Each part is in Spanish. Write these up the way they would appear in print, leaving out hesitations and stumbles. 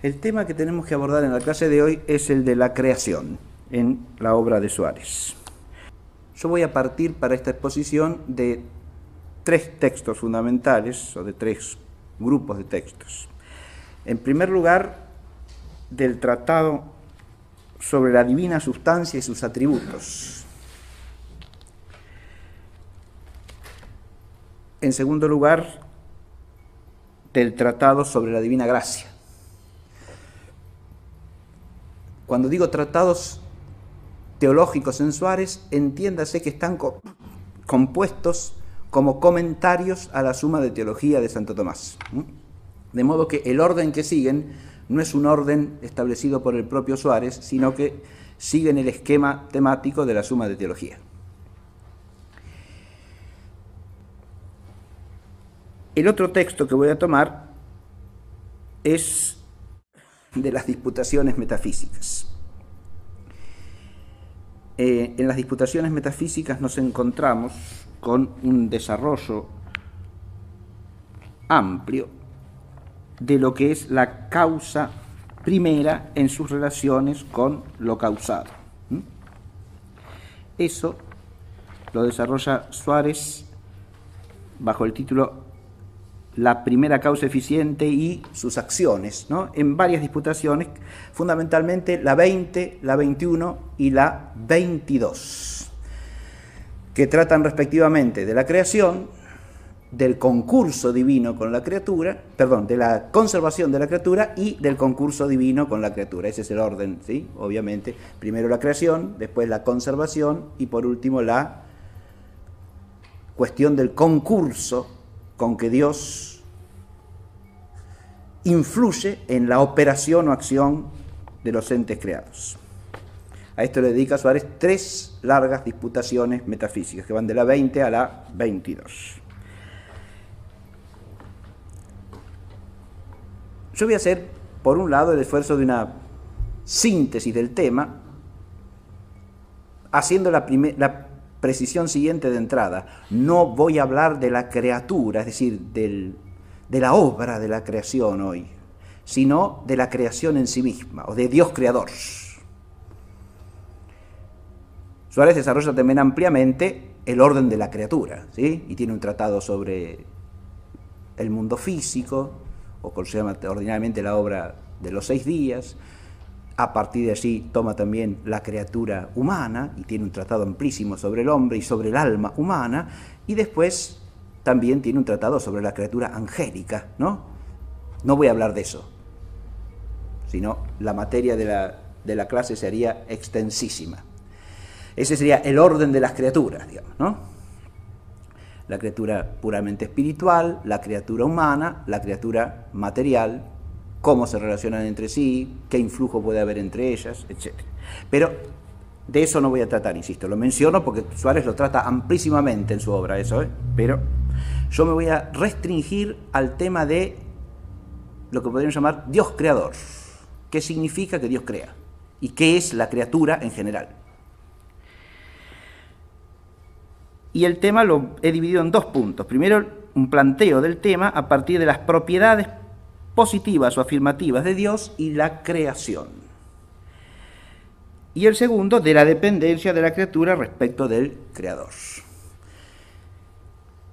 El tema que tenemos que abordar en la clase de hoy es el de la creación en la obra de Suárez. Yo voy a partir para esta exposición de tres textos fundamentales, o de tres grupos de textos. En primer lugar, del Tratado sobre la Divina Sustancia y sus Atributos. En segundo lugar, del Tratado sobre la Divina Gracia. Cuando digo tratados teológicos en Suárez, entiéndase que están compuestos como comentarios a la Suma de Teología de Santo Tomás. De modo que el orden que siguen no es un orden establecido por el propio Suárez, sino que siguen el esquema temático de la Suma de Teología. El otro texto que voy a tomar es de las disputaciones metafísicas. En las disputaciones metafísicas nos encontramos con un desarrollo amplio de lo que es la causa primera en sus relaciones con lo causado. Eso lo desarrolla Suárez bajo el título La primera causa eficiente y sus acciones, ¿no? En varias disputaciones, fundamentalmente la 20, la 21 y la 22, que tratan respectivamente de la creación, del concurso divino con la criatura, de la conservación de la criatura y del concurso divino con la criatura. Ese es el orden, ¿sí? Obviamente, primero la creación, después la conservación y por último la cuestión del concurso con que Dios influye en la operación o acción de los entes creados. A esto le dedica Suárez tres largas disputaciones metafísicas que van de la 20 a la 22. Yo voy a hacer, por un lado, el esfuerzo de una síntesis del tema, haciendo la precisión siguiente de entrada. No voy a hablar de la criatura, es decir, de la obra de la creación hoy, sino de la creación en sí misma, o de Dios creador. Suárez desarrolla también ampliamente el orden de la criatura, ¿sí? Y tiene un tratado sobre el mundo físico, o como se llama ordinariamente la obra de los 6 días. A partir de allí toma también la criatura humana y tiene un tratado amplísimo sobre el hombre y sobre el alma humana, y después también tiene un tratado sobre la criatura angélica, ¿no? No voy a hablar de eso, sino la materia de la clase sería extensísima. Ese sería el orden de las criaturas, digamos, ¿no? La criatura puramente espiritual, la criatura humana, la criatura material, cómo se relacionan entre sí, qué influjo puede haber entre ellas, etc. Pero de eso no voy a tratar, insisto, lo menciono porque Suárez lo trata amplísimamente en su obra, eso, pero yo me voy a restringir al tema de lo que podríamos llamar Dios creador. ¿Qué significa que Dios crea? ¿Y qué es la criatura en general? Y el tema lo he dividido en 2 puntos. Primero, un planteo del tema a partir de las propiedades positivas o afirmativas de Dios y la creación. Y el segundo, de la dependencia de la criatura respecto del Creador.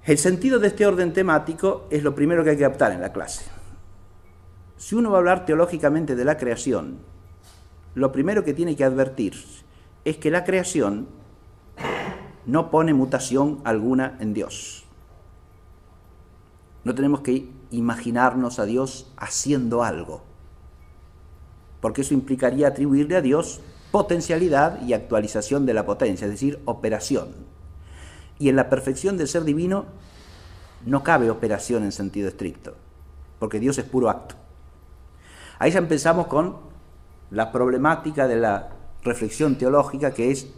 El sentido de este orden temático es lo primero que hay que captar en la clase. Si uno va a hablar teológicamente de la creación, lo primero que tiene que advertir es que la creación no pone mutación alguna en Dios. No tenemos que imaginarnos a Dios haciendo algo, porque eso implicaría atribuirle a Dios potencialidad y actualización de la potencia, es decir, operación. Y en la perfección del ser divino no cabe operación en sentido estricto, porque Dios es puro acto. Ahí ya empezamos con la problemática de la reflexión teológica, que es,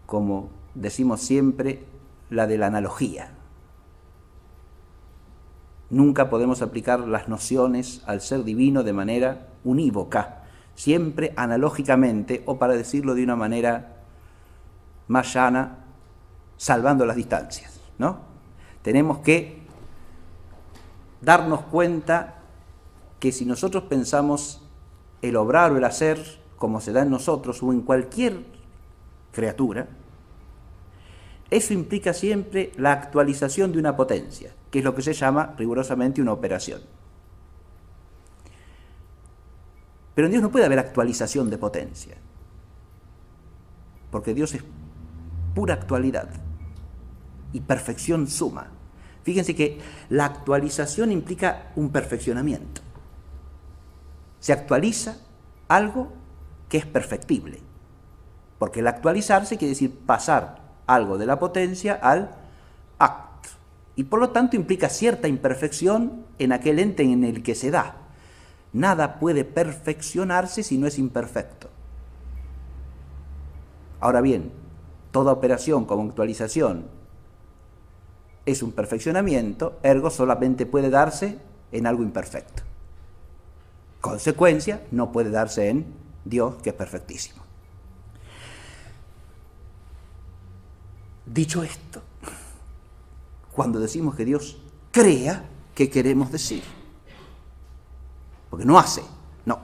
como decimos siempre, la de la analogía. Nunca podemos aplicar las nociones al ser divino de manera unívoca, siempre analógicamente, o para decirlo de una manera más llana, salvando las distancias, ¿no? Tenemos que darnos cuenta que si nosotros pensamos el obrar o el hacer como se da en nosotros o en cualquier criatura, eso implica siempre la actualización de una potencia, que es lo que se llama rigurosamente una operación. Pero en Dios no puede haber actualización de potencia, porque Dios es pura actualidad y perfección suma. Fíjense que la actualización implica un perfeccionamiento. Se actualiza algo que es perfectible, porque el actualizarse quiere decir pasar algo de la potencia al acto, y por lo tanto implica cierta imperfección en aquel ente en el que se da. Nada puede perfeccionarse si no es imperfecto. Ahora bien, toda operación como actualización es un perfeccionamiento, ergo solamente puede darse en algo imperfecto. Consecuencia, no puede darse en Dios, que es perfectísimo. Dicho esto, cuando decimos que Dios crea, ¿qué queremos decir? Porque no hace, no.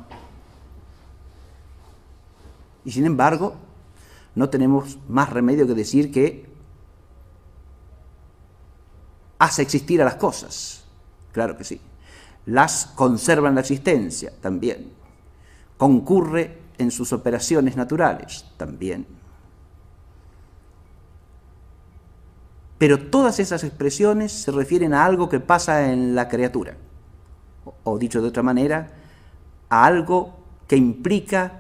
Y sin embargo, no tenemos más remedio que decir que hace existir a las cosas. Claro que sí. Las conserva en la existencia, también. Concurre en sus operaciones naturales, también. Pero todas esas expresiones se refieren a algo que pasa en la criatura. O dicho de otra manera, a algo que implica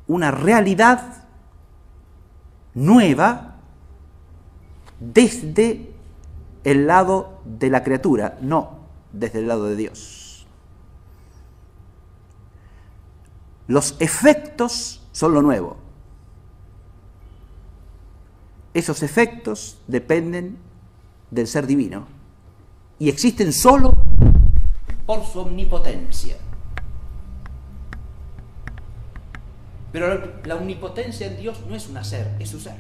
una realidad nueva desde el lado de la criatura, no desde el lado de Dios. Los efectos son lo nuevo. Esos efectos dependen del ser divino y existen solo por su omnipotencia. Pero la omnipotencia en Dios no es un hacer, es su ser.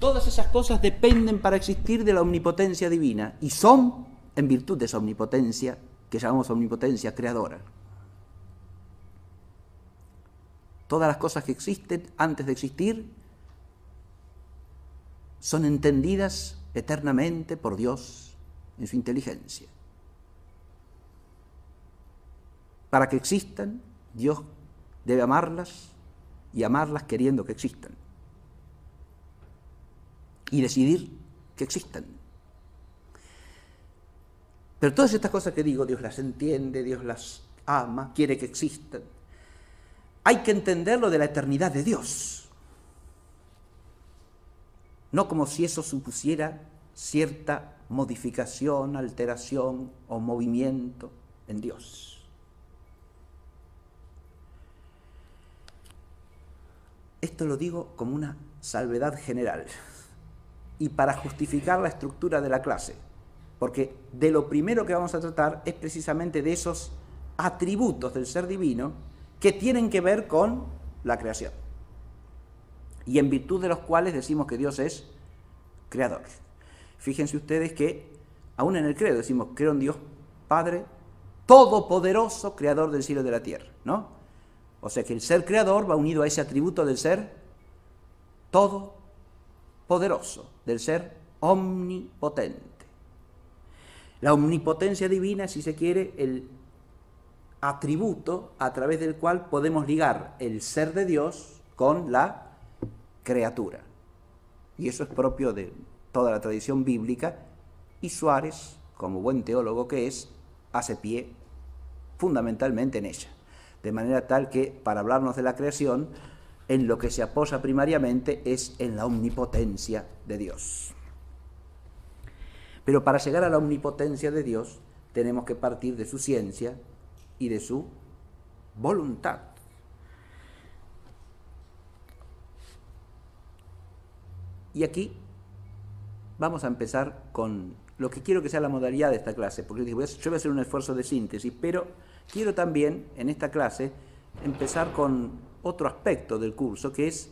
Todas esas cosas dependen para existir de la omnipotencia divina y son en virtud de esa omnipotencia que llamamos omnipotencia creadora. Todas las cosas que existen antes de existir son entendidas eternamente por Dios en su inteligencia. Para que existan, Dios debe amarlas y amarlas queriendo que existan. Y decidir que existan. Pero todas estas cosas que digo, Dios las entiende, Dios las ama, quiere que existan. Hay que entenderlo de la eternidad de Dios. No como si eso supusiera cierta modificación, alteración o movimiento en Dios. Esto lo digo como una salvedad general y para justificar la estructura de la clase, porque de lo primero que vamos a tratar es precisamente de esos atributos del ser divino que tienen que ver con la creación y en virtud de los cuales decimos que Dios es creador. Fíjense ustedes que aún en el credo decimos, creo en Dios Padre todopoderoso, creador del cielo y de la tierra, ¿no? O sea que el ser creador va unido a ese atributo del ser todopoderoso, del ser omnipotente. La omnipotencia divina, si se quiere, el atributo a través del cual podemos ligar el ser de Dios con la criatura. Y eso es propio de toda la tradición bíblica, y Suárez, como buen teólogo que es, hace pie fundamentalmente en ella. De manera tal que, para hablarnos de la creación, en lo que se apoya primariamente es en la omnipotencia de Dios. Pero para llegar a la omnipotencia de Dios, tenemos que partir de su ciencia y de su voluntad. Y aquí vamos a empezar con lo que quiero que sea la modalidad de esta clase, porque yo voy a hacer un esfuerzo de síntesis, pero quiero también en esta clase empezar con otro aspecto del curso, que es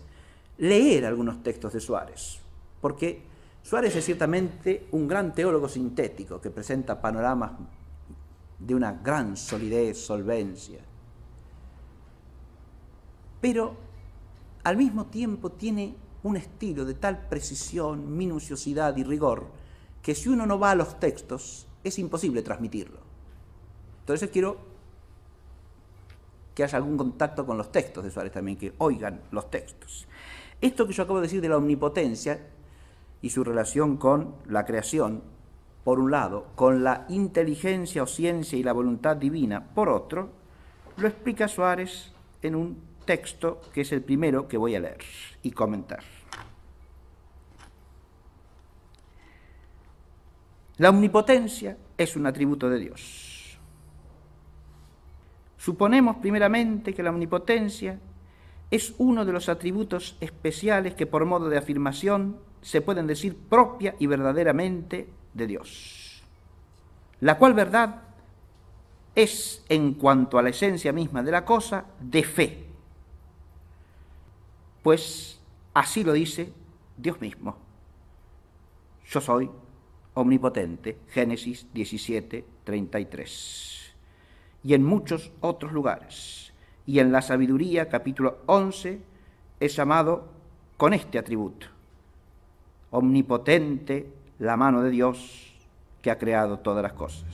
leer algunos textos de Suárez, porque Suárez es ciertamente un gran teólogo sintético que presenta panoramas de una gran solidez, solvencia, pero al mismo tiempo tiene un estilo de tal precisión, minuciosidad y rigor que si uno no va a los textos es imposible transmitirlo. Entonces quiero que haya algún contacto con los textos de Suárez también, que oigan los textos. Esto que yo acabo de decir de la omnipotencia y su relación con la creación, por un lado, con la inteligencia o ciencia y la voluntad divina, por otro, lo explica Suárez en un texto que es el primero que voy a leer y comentar. La omnipotencia es un atributo de Dios. Suponemos primeramente que la omnipotencia es uno de los atributos especiales que por modo de afirmación se pueden decir propia y verdaderamente de Dios, la cual verdad es, en cuanto a la esencia misma de la cosa, de fe, pues así lo dice Dios mismo. Yo soy omnipotente, Génesis 17, 33. Y en muchos otros lugares. Y en la Sabiduría, capítulo 11, es llamado con este atributo: omnipotente, la mano de Dios que ha creado todas las cosas.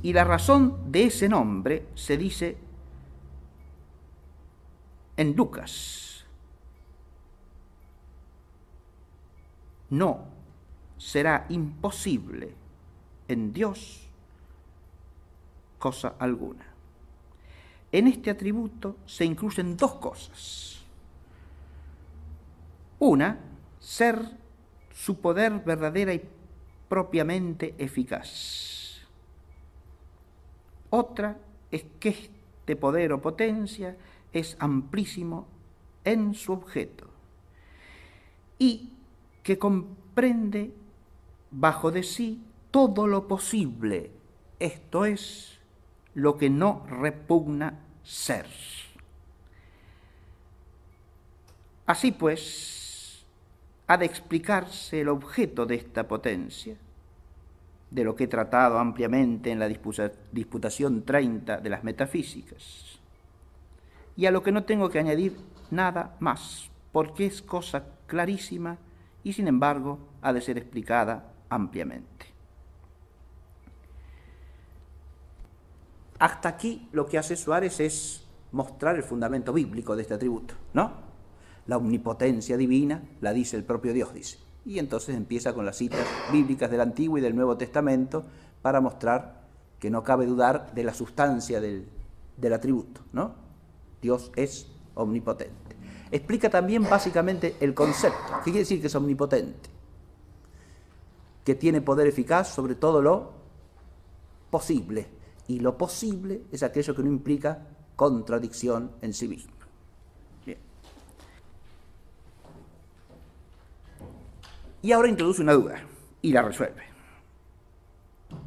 Y la razón de ese nombre se dice en Lucas: no será imposible en Dios cosa alguna. En este atributo se incluyen dos cosas. Una, ser su poder verdadera y propiamente eficaz. Otra es que este poder o potencia es amplísimo en su objeto y que comprende bajo de sí todo lo posible, esto es, lo que no repugna ser. Así pues, ha de explicarse el objeto de esta potencia, de lo que he tratado ampliamente en la Disputación 30 de las Metafísicas, y a lo que no tengo que añadir nada más, porque es cosa clarísima y sin embargo ha de ser explicada ampliamente. Hasta aquí lo que hace Suárez es mostrar el fundamento bíblico de este atributo, ¿no? La omnipotencia divina la dice el propio Dios, dice. Y entonces empieza con las citas bíblicas del Antiguo y del Nuevo Testamento para mostrar que no cabe dudar de la sustancia del atributo, ¿no? Dios es omnipotente. Explica también básicamente el concepto. ¿Qué quiere decir que es omnipotente? Que tiene poder eficaz sobre todo lo posible. Y lo posible es aquello que no implica contradicción en sí mismo. Bien. Y ahora introduce una duda y la resuelve.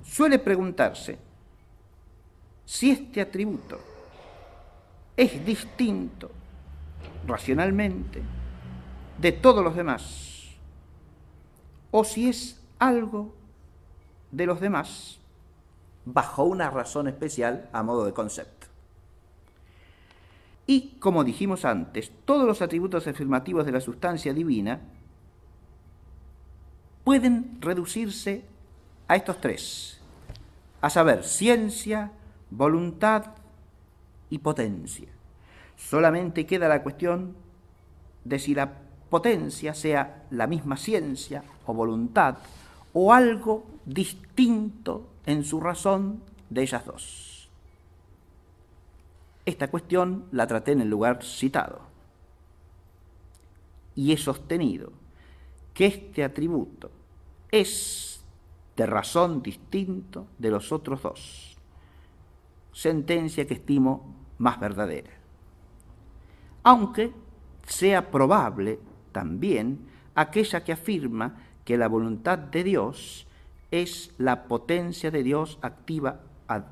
Suele preguntarse si este atributo es distinto racionalmente de todos los demás, o si es algo de los demás bajo una razón especial a modo de concepto. Y, como dijimos antes, todos los atributos afirmativos de la sustancia divina pueden reducirse a estos tres, a saber, ciencia, voluntad y potencia. Solamente queda la cuestión de si la potencia sea la misma ciencia o voluntad o algo distinto en su razón de ellas dos. Esta cuestión la traté en el lugar citado y he sostenido que este atributo es de razón distinto de los otros dos, sentencia que estimo más verdadera, aunque sea probable también aquella que afirma que la voluntad de Dios es la potencia de Dios activa ad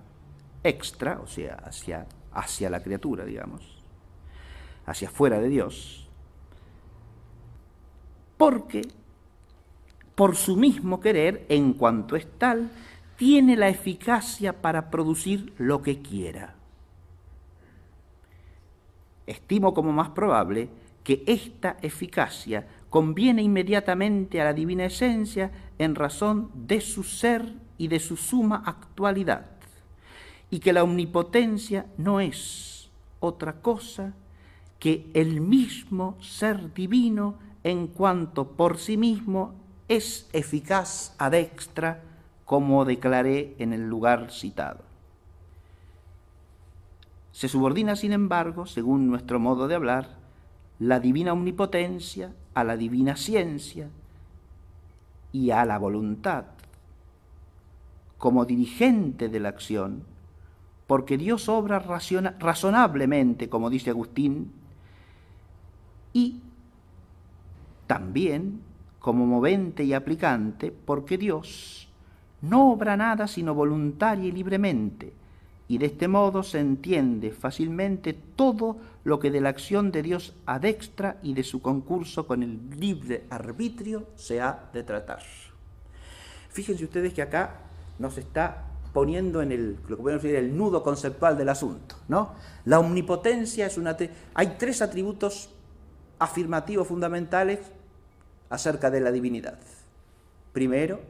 extra, o sea, hacia la criatura, digamos, hacia fuera de Dios, porque por su mismo querer, en cuanto es tal, tiene la eficacia para producir lo que quiera. Estimo como más probable que esta eficacia conviene inmediatamente a la divina esencia en razón de su ser y de su suma actualidad, y que la omnipotencia no es otra cosa que el mismo ser divino en cuanto por sí mismo es eficaz ad extra, como declaré en el lugar citado. Se subordina, sin embargo, según nuestro modo de hablar, la divina omnipotencia a la divina ciencia y a la voluntad como dirigente de la acción, porque Dios obra razonablemente, como dice Agustín, y también como movente y aplicante, porque Dios no obra nada sino voluntaria y libremente, y de este modo se entiende fácilmente todo lo que de la acción de Dios ad extra y de su concurso con el libre arbitrio se ha de tratar. Fíjense ustedes que acá nos está poniendo en lo que podemos decir el nudo conceptual del asunto, ¿no? La omnipotencia es hay tres atributos afirmativos fundamentales acerca de la divinidad. Primero,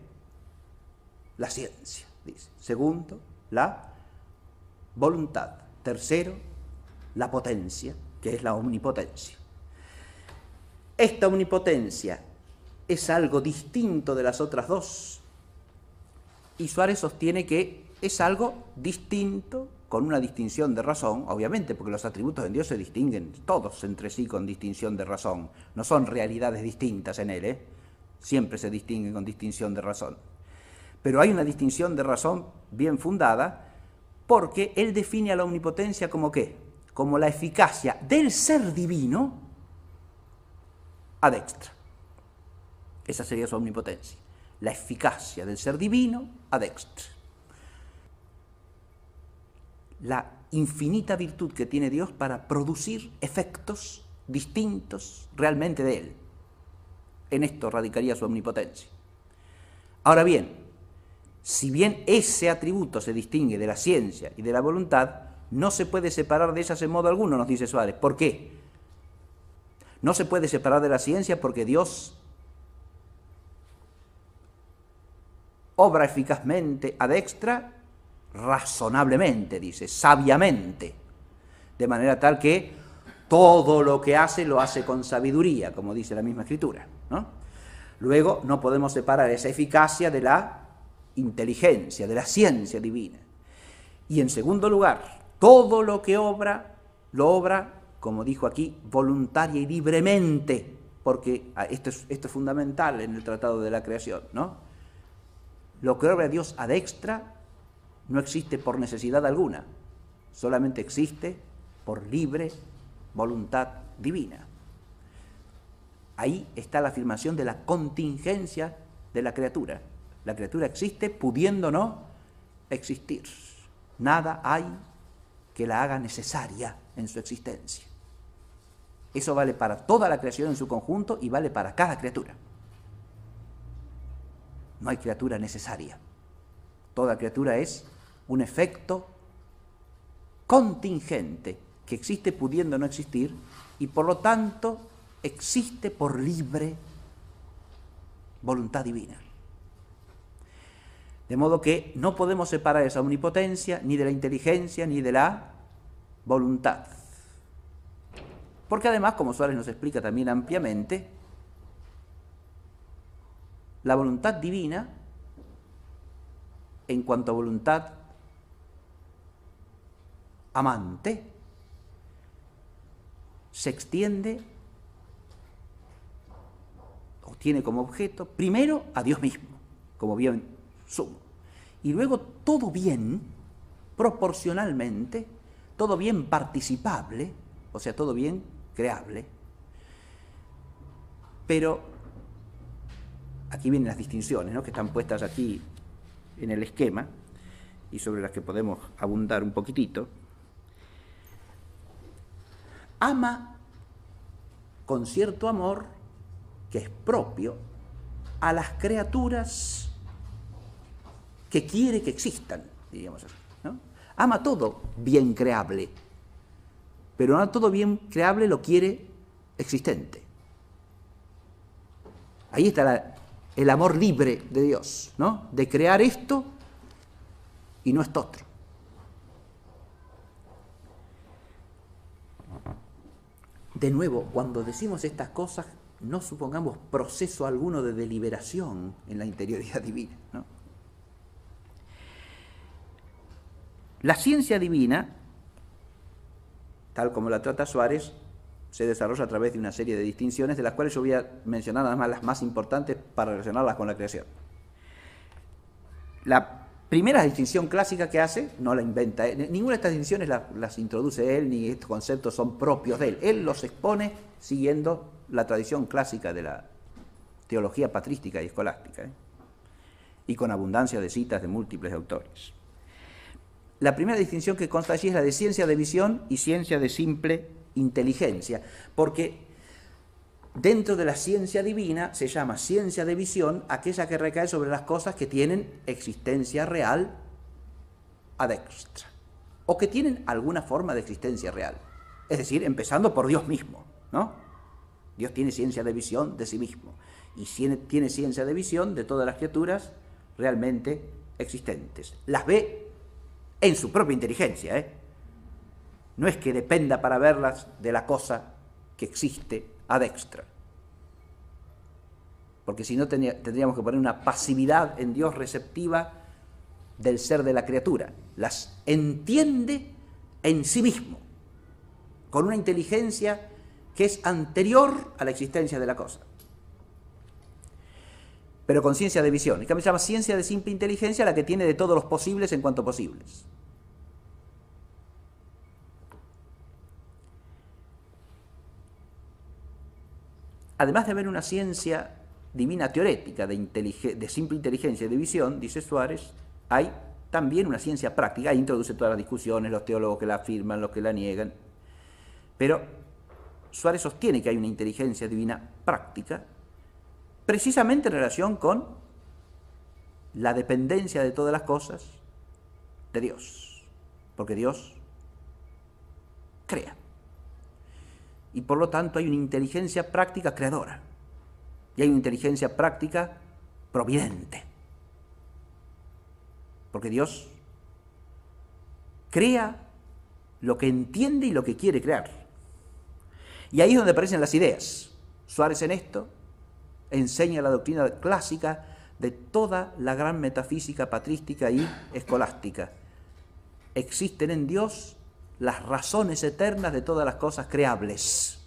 la ciencia, dice. Segundo, la voluntad. Tercero, la potencia, que es la omnipotencia. Esta omnipotencia es algo distinto de las otras dos, y Suárez sostiene que es algo distinto, con una distinción de razón, obviamente, porque los atributos en Dios se distinguen todos entre sí con distinción de razón, no son realidades distintas en él, siempre se distinguen con distinción de razón. Pero hay una distinción de razón bien fundada, porque él define a la omnipotencia como ¿qué? Como la eficacia del ser divino ad extra. Esa sería su omnipotencia, la eficacia del ser divino ad extra. La infinita virtud que tiene Dios para producir efectos distintos realmente de él. En esto radicaría su omnipotencia. Ahora bien, si bien ese atributo se distingue de la ciencia y de la voluntad, no se puede separar de ellas en modo alguno, nos dice Suárez. ¿Por qué? No se puede separar de la ciencia porque Dios obra eficazmente ad extra, razonablemente, dice, sabiamente, de manera tal que todo lo que hace lo hace con sabiduría, como dice la misma Escritura, ¿no? Luego no podemos separar esa eficacia de la inteligencia, de la ciencia divina. Y en segundo lugar, todo lo que obra, lo obra, como dijo aquí, voluntaria y libremente, porque esto es fundamental en el Tratado de la Creación, ¿no? Lo que obra Dios ad extra no existe por necesidad alguna, solamente existe por libre voluntad divina. Ahí está la afirmación de la contingencia de la criatura. La criatura existe pudiendo no existir. Nada hay que la haga necesaria en su existencia. Eso vale para toda la creación en su conjunto y vale para cada criatura. No hay criatura necesaria. Toda criatura es un efecto contingente que existe pudiendo no existir y por lo tanto existe por libre voluntad divina. De modo que no podemos separar esa omnipotencia ni de la inteligencia ni de la voluntad. Porque además, como Suárez nos explica también ampliamente, la voluntad divina, en cuanto a voluntad amante, se extiende o tiene como objeto primero a Dios mismo, como bien sumo, y luego todo bien, proporcionalmente, todo bien participable, o sea, todo bien creable. Pero aquí vienen las distinciones, ¿no?, que están puestas aquí en el esquema y sobre las que podemos abundar un poquitito. Ama con cierto amor que es propio a las criaturas que quiere que existan, diríamos así, ¿no? Ama todo bien creable, pero no todo bien creable lo quiere existente. Ahí está el amor libre de Dios, ¿no? De crear esto y no esto otro. De nuevo, cuando decimos estas cosas, no supongamos proceso alguno de deliberación en la interioridad divina, ¿no? La ciencia divina, tal como la trata Suárez, se desarrolla a través de una serie de distinciones, de las cuales yo voy a mencionar nada más las más importantes para relacionarlas con la creación. La primera distinción clásica que hace, no la inventa él, ninguna de estas distinciones las introduce él, ni estos conceptos son propios de él. Él los expone siguiendo la tradición clásica de la teología patrística y escolástica, y con abundancia de citas de múltiples autores. La primera distinción que consta allí es la de ciencia de visión y ciencia de simple inteligencia, porque dentro de la ciencia divina se llama ciencia de visión aquella que recae sobre las cosas que tienen existencia real ad extra, o que tienen alguna forma de existencia real. Es decir, empezando por Dios mismo, ¿no? Dios tiene ciencia de visión de sí mismo, y tiene ciencia de visión de todas las criaturas realmente existentes. Las ve en su propia inteligencia, No es que dependa para verlas de la cosa que existe ad extra. Porque si no tendríamos que poner una pasividad en Dios receptiva del ser de la criatura. Las entiende en sí mismo, con una inteligencia que es anterior a la existencia de la cosa. Pero con ciencia de visión. En cambio se llama ciencia de simple inteligencia la que tiene de todos los posibles en cuanto posibles. Además de haber una ciencia divina teorética de simple inteligencia y de visión, dice Suárez, hay también una ciencia práctica. Ahí introduce todas las discusiones, los teólogos que la afirman, los que la niegan. Pero Suárez sostiene que hay una inteligencia divina práctica, precisamente en relación con la dependencia de todas las cosas de Dios, porque Dios crea. Y por lo tanto hay una inteligencia práctica creadora, y hay una inteligencia práctica providente, porque Dios crea lo que entiende y lo que quiere crear. Y ahí es donde aparecen las ideas. Suárez en esto enseña la doctrina clásica de toda la gran metafísica patrística y escolástica. Existen en Dios las razones eternas de todas las cosas creables,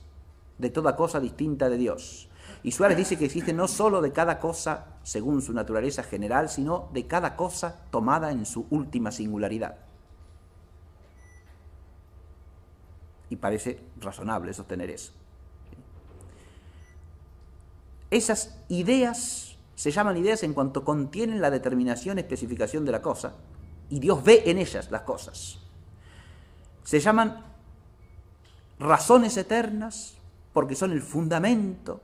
de toda cosa distinta de Dios. Y Suárez dice que existe no solo de cada cosa según su naturaleza general, sino de cada cosa tomada en su última singularidad. Y parece razonable sostener eso. Esas ideas se llaman ideas en cuanto contienen la determinación y especificación de la cosa, y Dios ve en ellas las cosas. Se llaman razones eternas porque son el fundamento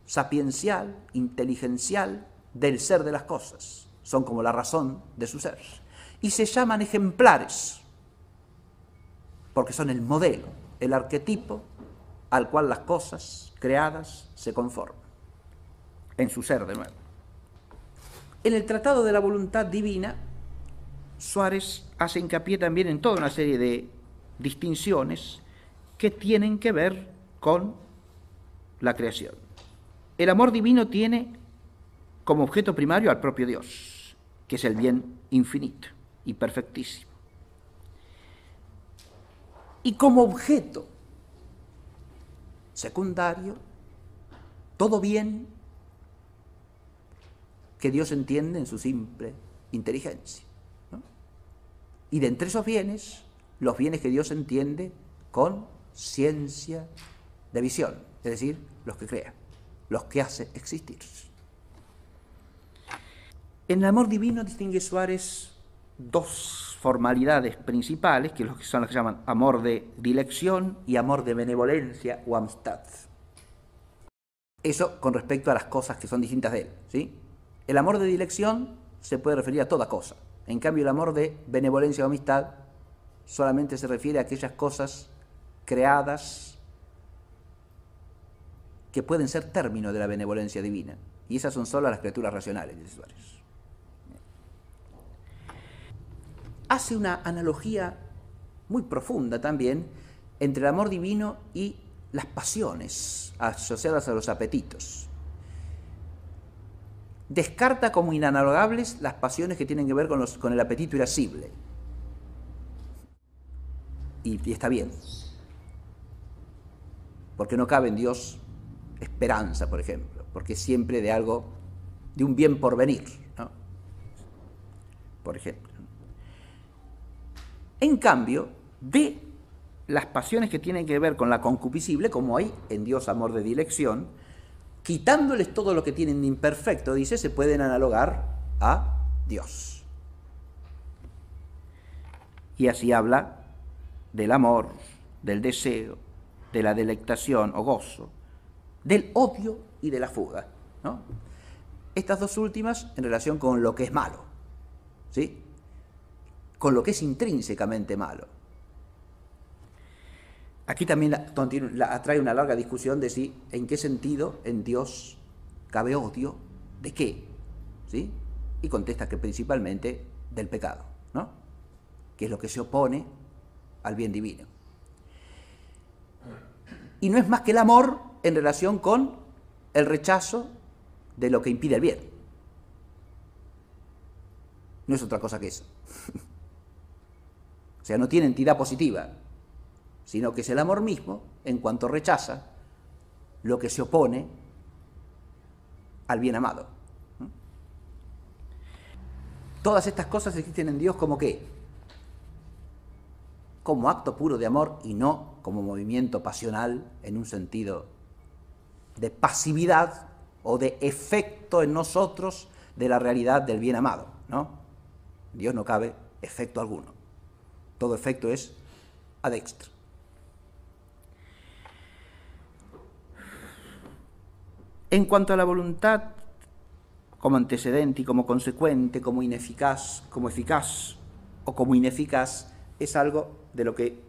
sapiencial, inteligencial del ser de las cosas. Son como la razón de su ser. Y se llaman ejemplares porque son el modelo, el arquetipo al cual las cosas creadas se conforman, en su ser de nuevo. En el Tratado de la Voluntad Divina, Suárez hace hincapié también en toda una serie de distinciones que tienen que ver con la creación. El amor divino tiene como objeto primario al propio Dios, que es el bien infinito y perfectísimo. Y como objeto secundario, todo bien que Dios entiende en su simple inteligencia, ¿no? Y de entre esos bienes, los bienes que Dios entiende con ciencia de visión, es decir, los que crea, los que hace existir. En el amor divino distingue Suárez dos formalidades principales, que son las que llaman amor de dilección y amor de benevolencia o amistad. Eso con respecto a las cosas que son distintas de él, ¿sí? El amor de dilección se puede referir a toda cosa. En cambio, el amor de benevolencia o amistad solamente se refiere a aquellas cosas creadas que pueden ser término de la benevolencia divina. Y esas son solo las criaturas racionales, dice Suárez. Hace una analogía muy profunda también entre el amor divino y las pasiones asociadas a los apetitos. Descarta como inanalogables las pasiones que tienen que ver con el apetito irascible. Y está bien. Porque no cabe en Dios esperanza, por ejemplo, porque es siempre de algo, de un bien por venir, ¿no? Por ejemplo. En cambio, ve las pasiones que tienen que ver con la concupiscible, como hay en Dios amor de dilección, quitándoles todo lo que tienen de imperfecto, dice, se pueden analogar a Dios. Y así habla del amor, del deseo, de la delectación o gozo, del odio y de la fuga, ¿no? Estas dos últimas en relación con lo que es malo, ¿sí? Con lo que es intrínsecamente malo. Aquí también atrae una larga discusión de si en qué sentido en Dios cabe odio, de qué, ¿sí? Y contesta que principalmente del pecado, ¿no? Que es lo que se opone al bien divino. Y no es más que el amor en relación con el rechazo de lo que impide el bien. No es otra cosa que eso. O sea, no tiene entidad positiva, sino que es el amor mismo en cuanto rechaza lo que se opone al bien amado. Todas estas cosas existen en Dios como ¿qué? Como acto puro de amor y no como movimiento pasional en un sentido de pasividad o de efecto en nosotros de la realidad del bien amado, ¿no? En Dios no cabe efecto alguno. Todo efecto es ad extra. En cuanto a la voluntad, como antecedente y como consecuente, como ineficaz, como eficaz o como ineficaz, es algo de lo que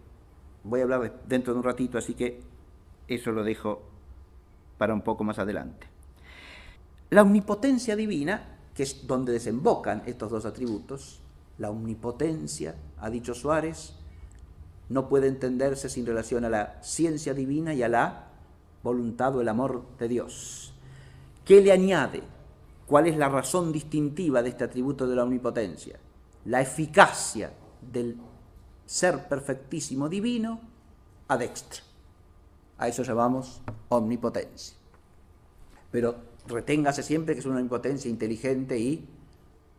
voy a hablar dentro de un ratito, así que eso lo dejo para un poco más adelante. La omnipotencia divina, que es donde desembocan estos dos atributos, la omnipotencia, ha dicho Suárez, no puede entenderse sin relación a la ciencia divina y a la voluntad o el amor de Dios. ¿Qué le añade? ¿Cuál es la razón distintiva de este atributo de la omnipotencia? La eficacia del ser perfectísimo divino ad extra. A eso llamamos omnipotencia. Pero reténgase siempre que es una omnipotencia inteligente y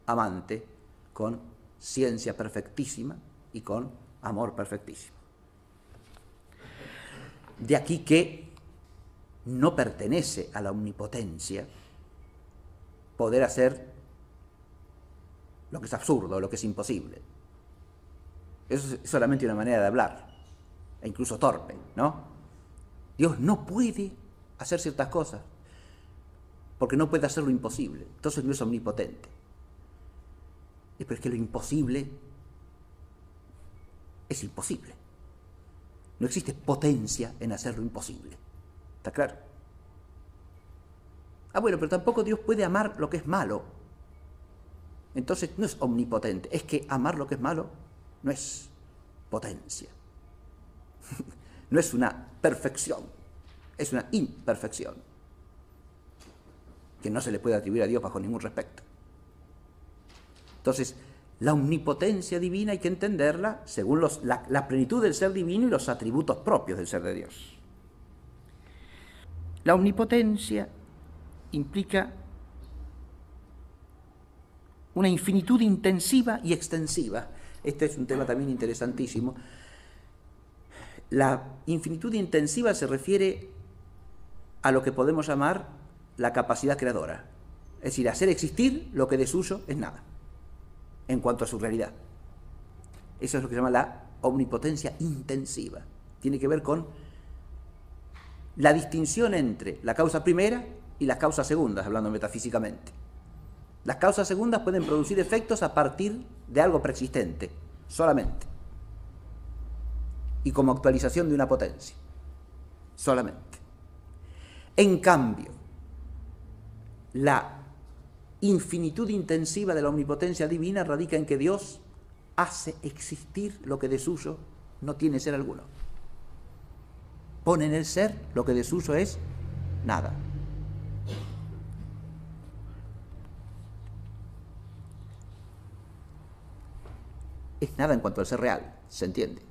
amante, con ciencia perfectísima y con amor perfectísimo. De aquí que no pertenece a la omnipotencia poder hacer lo que es absurdo, lo que es imposible. Eso es solamente una manera de hablar, e incluso torpe, ¿no? Dios no puede hacer ciertas cosas, porque no puede hacer lo imposible, entonces no es omnipotente. Pero es que lo imposible es imposible. No existe potencia en hacer lo imposible. ¿Está claro? Bueno, pero tampoco Dios puede amar lo que es malo. Entonces no es omnipotente. Es que amar lo que es malo no es potencia. No es una perfección. Es una imperfección que no se le puede atribuir a Dios bajo ningún respecto. Entonces, la omnipotencia divina hay que entenderla según la plenitud del ser divino y los atributos propios del ser de Dios. La omnipotencia implica una infinitud intensiva y extensiva. Este es un tema también interesantísimo. La infinitud intensiva se refiere a lo que podemos llamar la capacidad creadora. Es decir, hacer existir lo que de suyo es nada, en cuanto a su realidad. Eso es lo que se llama la omnipotencia intensiva. Tiene que ver con la distinción entre la causa primera y las causas segundas, hablando metafísicamente. Las causas segundas pueden producir efectos a partir de algo preexistente, solamente. Y como actualización de una potencia, solamente. En cambio, la infinitud intensiva de la omnipotencia divina radica en que Dios hace existir lo que de suyo no tiene ser alguno. Pone en el ser lo que de suyo es nada. Es nada en cuanto al ser real, se entiende.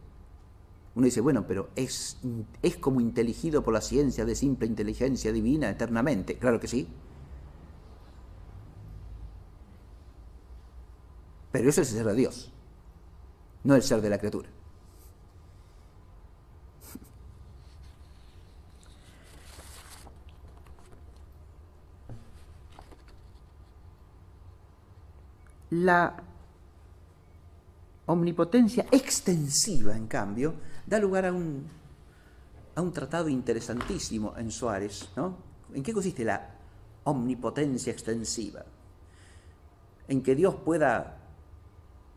Uno dice, bueno, pero es como inteligido por la ciencia de simple inteligencia divina eternamente. Claro que sí. Pero eso es el ser de Dios, no el ser de la criatura. La omnipotencia extensiva, en cambio, da lugar a un tratado interesantísimo en Suárez, ¿no? ¿En qué consiste la omnipotencia extensiva? En que Dios pueda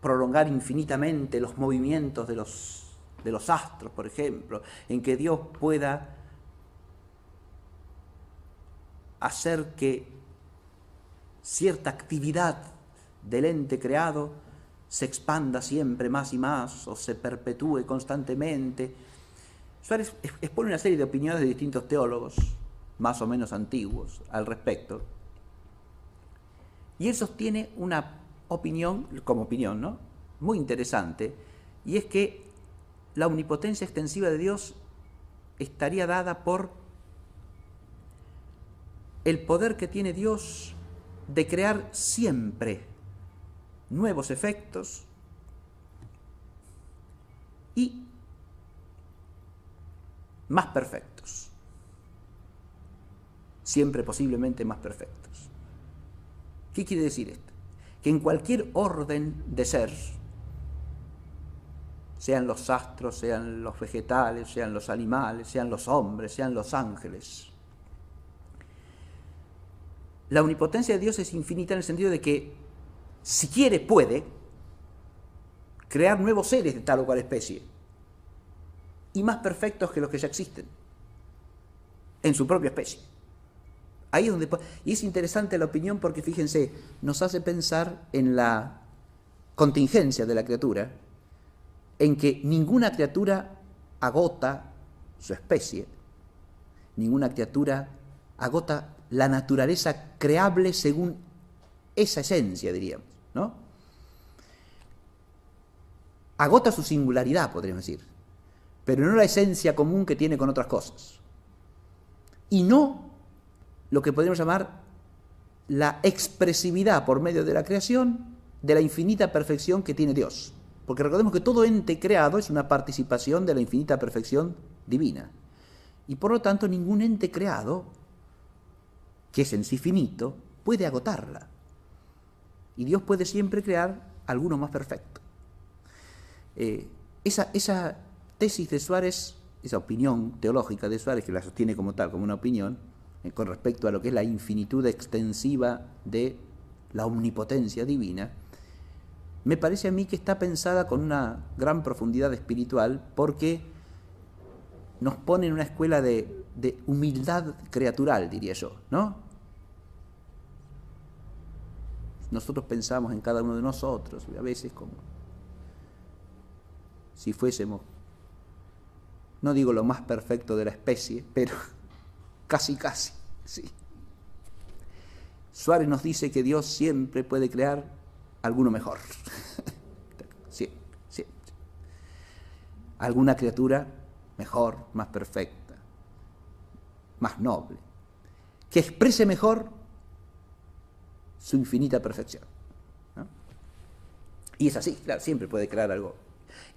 prolongar infinitamente los movimientos de los astros, por ejemplo, en que Dios pueda hacer que cierta actividad del ente creado se expanda siempre más y más o se perpetúe constantemente. Suárez expone una serie de opiniones de distintos teólogos, más o menos antiguos, al respecto. Y él sostiene una opinión, como opinión, ¿no?, muy interesante, y es que la omnipotencia extensiva de Dios estaría dada por el poder que tiene Dios de crear siempre nuevos efectos y más perfectos, siempre posiblemente más perfectos. ¿Qué quiere decir esto? Que en cualquier orden de ser, sean los astros, sean los vegetales, sean los animales, sean los hombres, sean los ángeles, la omnipotencia de Dios es infinita en el sentido de que si quiere, puede crear nuevos seres de tal o cual especie y más perfectos que los que ya existen en su propia especie. Ahí es donde y es interesante la opinión porque, fíjense, nos hace pensar en la contingencia de la criatura, en que ninguna criatura agota su especie, ninguna criatura agota la naturaleza creable según esa esencia, diríamos, ¿no? Agota su singularidad, podríamos decir, pero no la esencia común que tiene con otras cosas. Y no lo que podríamos llamar la expresividad por medio de la creación de la infinita perfección que tiene Dios. Porque recordemos que todo ente creado es una participación de la infinita perfección divina. Y por lo tanto, ningún ente creado, que es en sí finito, puede agotarla. Y Dios puede siempre crear alguno más perfecto. Esa tesis de Suárez, esa opinión teológica de Suárez, que la sostiene como tal, como una opinión, con respecto a lo que es la infinitud extensiva de la omnipotencia divina, me parece a mí que está pensada con una gran profundidad espiritual, porque nos pone en una escuela de humildad creatural, diría yo, ¿no? Nosotros pensamos en cada uno de nosotros, a veces como si fuésemos, no digo lo más perfecto de la especie, pero casi, sí. Suárez nos dice que Dios siempre puede crear alguno mejor. Siempre. Alguna criatura mejor, más perfecta, más noble, que exprese mejor su infinita perfección, ¿no? Y es así, claro, siempre puede crear algo.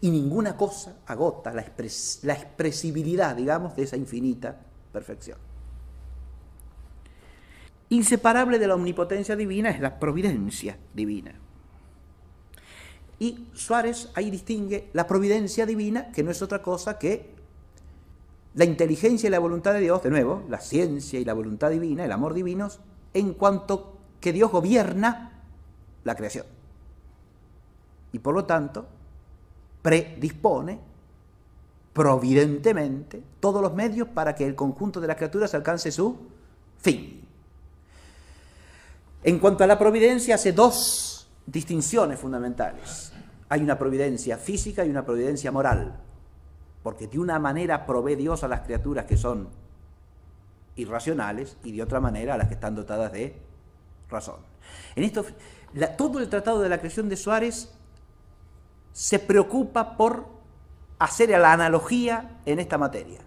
Y ninguna cosa agota la expresibilidad, digamos, de esa infinita perfección. Inseparable de la omnipotencia divina es la providencia divina. Y Suárez ahí distingue la providencia divina, que no es otra cosa que la inteligencia y la voluntad de Dios, de nuevo, la ciencia y la voluntad divina, el amor divinos, en cuanto que Dios gobierna la creación. Y por lo tanto, predispone providentemente todos los medios para que el conjunto de las criaturas alcance su fin. En cuanto a la providencia, hace dos distinciones fundamentales. Hay una providencia física y una providencia moral, porque de una manera provee Dios a las criaturas que son irracionales y de otra manera a las que están dotadas de razón. En esto, todo el Tratado de la Creación de Suárez se preocupa por hacer la analogía en esta materia.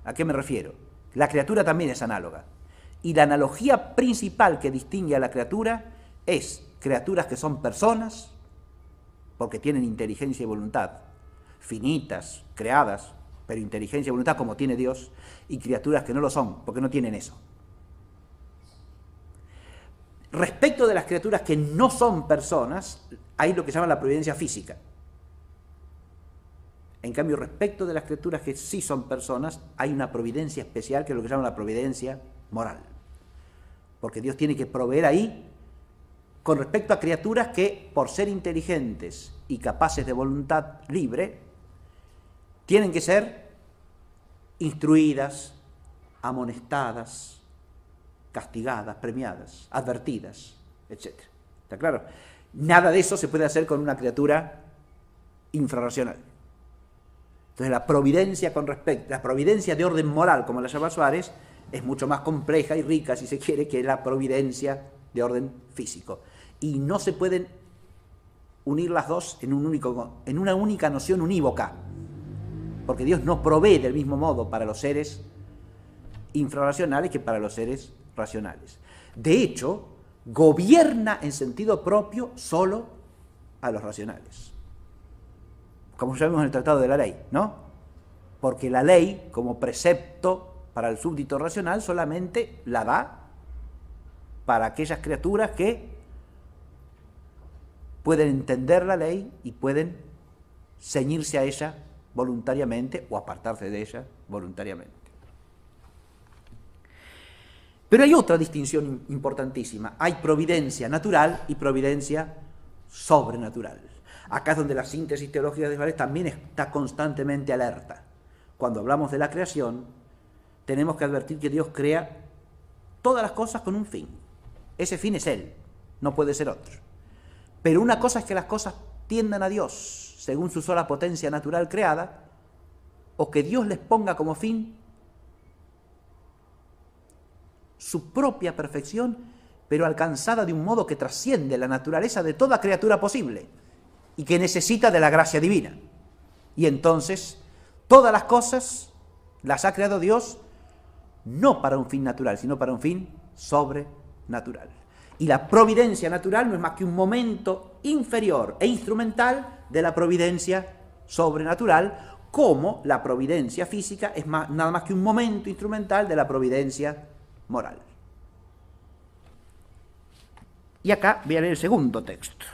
¿A qué me refiero? La criatura también es análoga. Y la analogía principal que distingue a la criatura es criaturas que son personas, porque tienen inteligencia y voluntad, finitas, creadas, pero inteligencia y voluntad como tiene Dios, y criaturas que no lo son, porque no tienen eso. Respecto de las criaturas que no son personas, hay lo que se llama la providencia física. En cambio, respecto de las criaturas que sí son personas, hay una providencia especial que es lo que se llama la providencia moral. Porque Dios tiene que proveer ahí con respecto a criaturas que, por ser inteligentes y capaces de voluntad libre, tienen que ser instruidas, amonestadas, castigadas, premiadas, advertidas, etc. ¿Está claro? Nada de eso se puede hacer con una criatura infrarracional. Entonces la providencia con respecto, la providencia de orden moral, como la llama Suárez, es mucho más compleja y rica, si se quiere, que la providencia de orden físico. Y no se pueden unir las dos en una única noción unívoca, porque Dios no provee del mismo modo para los seres infrarracionales que para los seres racionales. De hecho, gobierna en sentido propio solo a los racionales, como ya vimos en el Tratado de la Ley, ¿no? Porque la ley, como precepto para el súbdito racional, solamente la da para aquellas criaturas que pueden entender la ley y pueden ceñirse a ella voluntariamente o apartarse de ella voluntariamente. Pero hay otra distinción importantísima. Hay providencia natural y providencia sobrenatural. Acá es donde la síntesis teológica de Suárez también está constantemente alerta. Cuando hablamos de la creación, tenemos que advertir que Dios crea todas las cosas con un fin. Ese fin es Él, no puede ser otro. Pero una cosa es que las cosas tiendan a Dios según su sola potencia natural creada, o que Dios les ponga como fin su propia perfección, pero alcanzada de un modo que trasciende la naturaleza de toda criatura posible y que necesita de la gracia divina. Y entonces, todas las cosas las ha creado Dios no para un fin natural, sino para un fin sobrenatural. Y la providencia natural no es más que un momento inferior e instrumental de la providencia sobrenatural, como la providencia física es nada más que un momento instrumental de la providencia moral. Y acá voy a leer el segundo texto.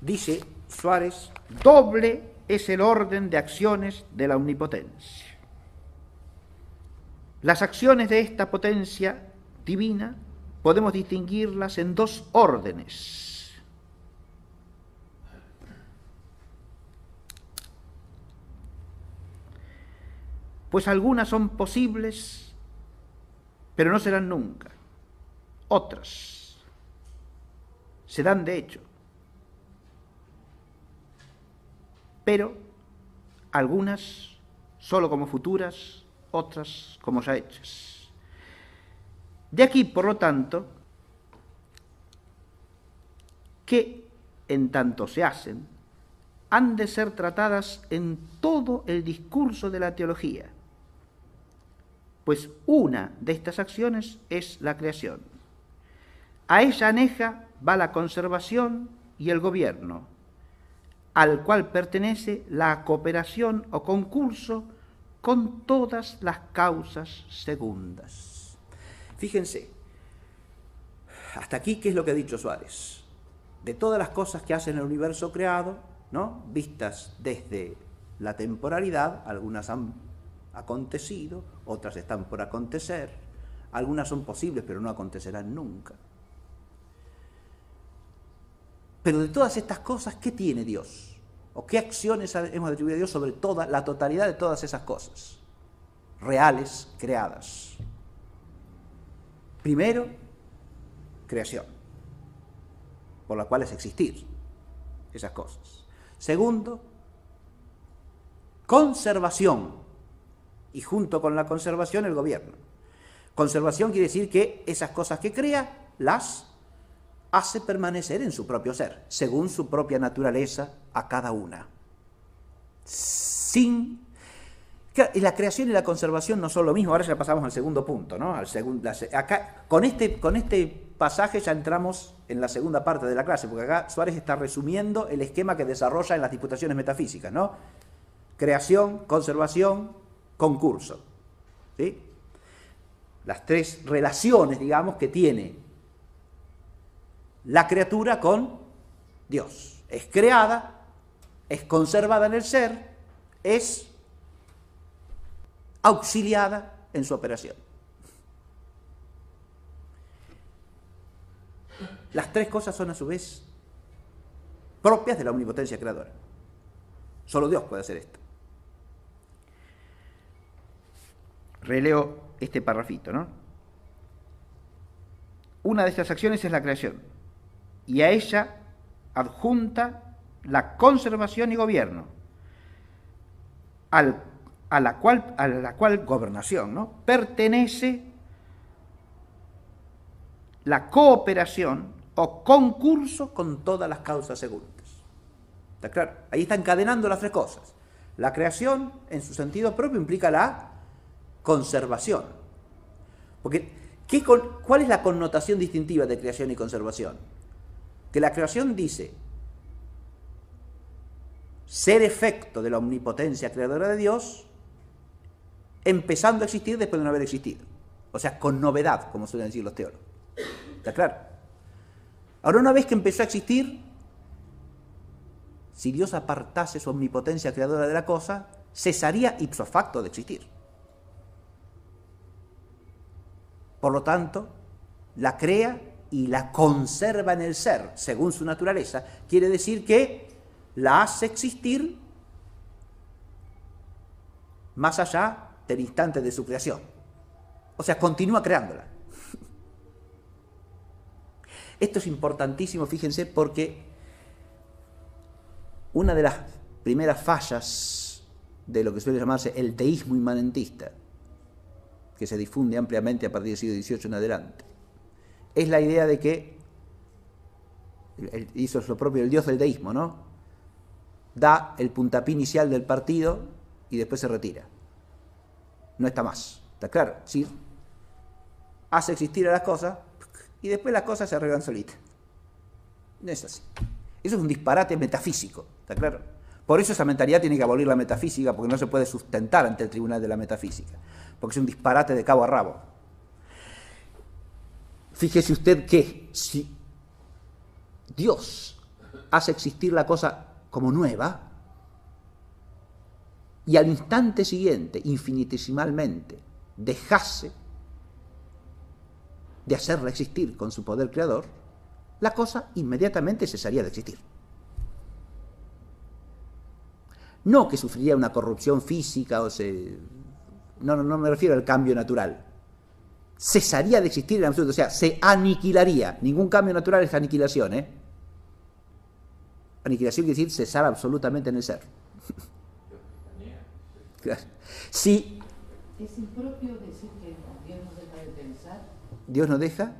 Dice Suárez: doble es el orden de acciones de la omnipotencia. Las acciones de esta potencia divina podemos distinguirlas en dos órdenes. Pues algunas son posibles, pero no serán nunca. Otras se dan de hecho, pero algunas solo como futuras, otras como ya hechas. De aquí, por lo tanto, que en tanto se hacen, han de ser tratadas en todo el discurso de la teología, pues una de estas acciones es la creación. A ella aneja va la conservación y el gobierno, al cual pertenece la cooperación o concurso con todas las causas segundas. Fíjense, hasta aquí, ¿qué es lo que ha dicho Suárez? De todas las cosas que hacen el universo creado, ¿no?, vistas desde la temporalidad, algunas han acontecido, otras están por acontecer, algunas son posibles pero no acontecerán nunca. Pero de todas estas cosas, ¿qué tiene Dios? ¿O qué acciones hemos atribuido a Dios sobre toda la totalidad de todas esas cosas reales, creadas? Primero, creación, por la cual es existir esas cosas. Segundo, conservación, y junto con la conservación el gobierno. Conservación quiere decir que esas cosas que crea las hace permanecer en su propio ser, según su propia naturaleza a cada una. Y la creación y la conservación no son lo mismo. Ahora ya pasamos al segundo punto, ¿no? Acá, con este pasaje ya entramos en la segunda parte de la clase, porque acá Suárez está resumiendo el esquema que desarrolla en las disputaciones metafísicas, ¿no? Creación, conservación, concurso, ¿sí? Las tres relaciones, digamos, que tiene la criatura con Dios. Es creada, es conservada en el ser, es auxiliada en su operación. Las tres cosas son a su vez propias de la omnipotencia creadora. Solo Dios puede hacer esto. Releo este parrafito, ¿no? Una de estas acciones es la creación, y a ella adjunta la conservación y gobierno, a la cual gobernación, ¿no?, pertenece la cooperación o concurso con todas las causas segundas. ¿Está claro? Ahí está encadenando las tres cosas. La creación, en su sentido propio, implica la conservación. Porque, ¿cuál es la connotación distintiva de creación y conservación? Que la creación dice ser efecto de la omnipotencia creadora de Dios, empezando a existir después de no haber existido. O sea, con novedad, como suelen decir los teólogos. ¿Está claro? Ahora, una vez que empezó a existir, si Dios apartase su omnipotencia creadora de la cosa, cesaría ipso facto de existir. Por lo tanto, la crea y la conserva en el ser, según su naturaleza. Quiere decir que la hace existir más allá del instante de su creación. O sea, continúa creándola. Esto es importantísimo, fíjense, porque una de las primeras fallas de lo que suele llamarse el teísmo inmanentista, que se difunde ampliamente a partir del siglo XVIII en adelante, es la idea de que, hizo lo propio el dios del deísmo, ¿no?, da el puntapié inicial del partido y después se retira. No está más, ¿está claro? Sí, hace existir a las cosas y después las cosas se arreglan solitas. No es así. Eso es un disparate metafísico, ¿está claro? Por eso esa mentalidad tiene que abolir la metafísica, porque no se puede sustentar ante el tribunal de la metafísica, porque es un disparate de cabo a rabo. Fíjese usted que si Dios hace existir la cosa como nueva, y al instante siguiente, infinitesimalmente, dejase de hacerla existir con su poder creador, la cosa inmediatamente cesaría de existir. No que sufriría una corrupción física no me refiero al cambio natural. Cesaría de existir en absoluto, o sea, se aniquilaría. Ningún cambio natural es aniquilación, ¿eh? Aniquilación quiere decir cesar absolutamente en el ser. Claro. Sí. ¿Es impropio decir que Dios nos deja de pensar? ¿Dios nos deja?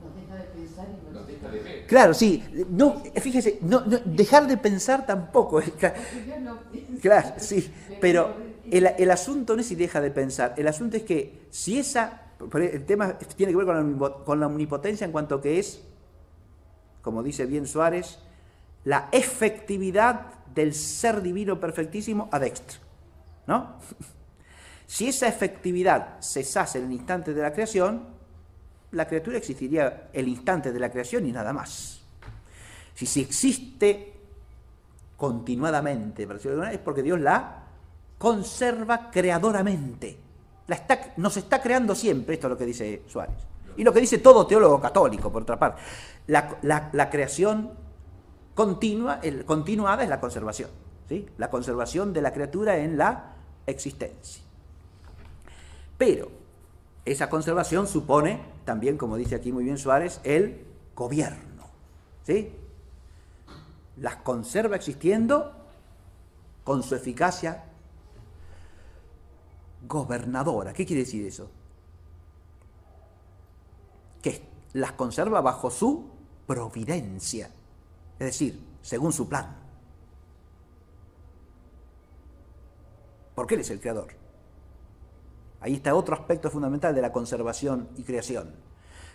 Nos deja de pensar y nos deja de ver. Claro, sí. No, fíjese, no, dejar de pensar tampoco. Claro, sí. Pero el asunto no es si deja de pensar. El asunto es que si el tema tiene que ver con la omnipotencia en cuanto que es, como dice bien Suárez, la efectividad del ser divino perfectísimo ad extra, ¿no? Si esa efectividad cesase en el instante de la creación, la criatura existiría el instante de la creación y nada más. Si existe continuadamente, es porque Dios la conserva creadoramente. Nos está creando siempre, esto es lo que dice Suárez. Y lo que dice todo teólogo católico, por otra parte. La creación continuada es la conservación, ¿sí? La conservación de la criatura en la existencia. Pero esa conservación supone también, como dice aquí muy bien Suárez, el gobierno, ¿sí? Las conserva existiendo con su eficacia gobernadora. ¿Qué quiere decir eso? Que las conserva bajo su providencia, es decir, según su plan. Porque Él es el creador. Ahí está otro aspecto fundamental de la conservación y creación.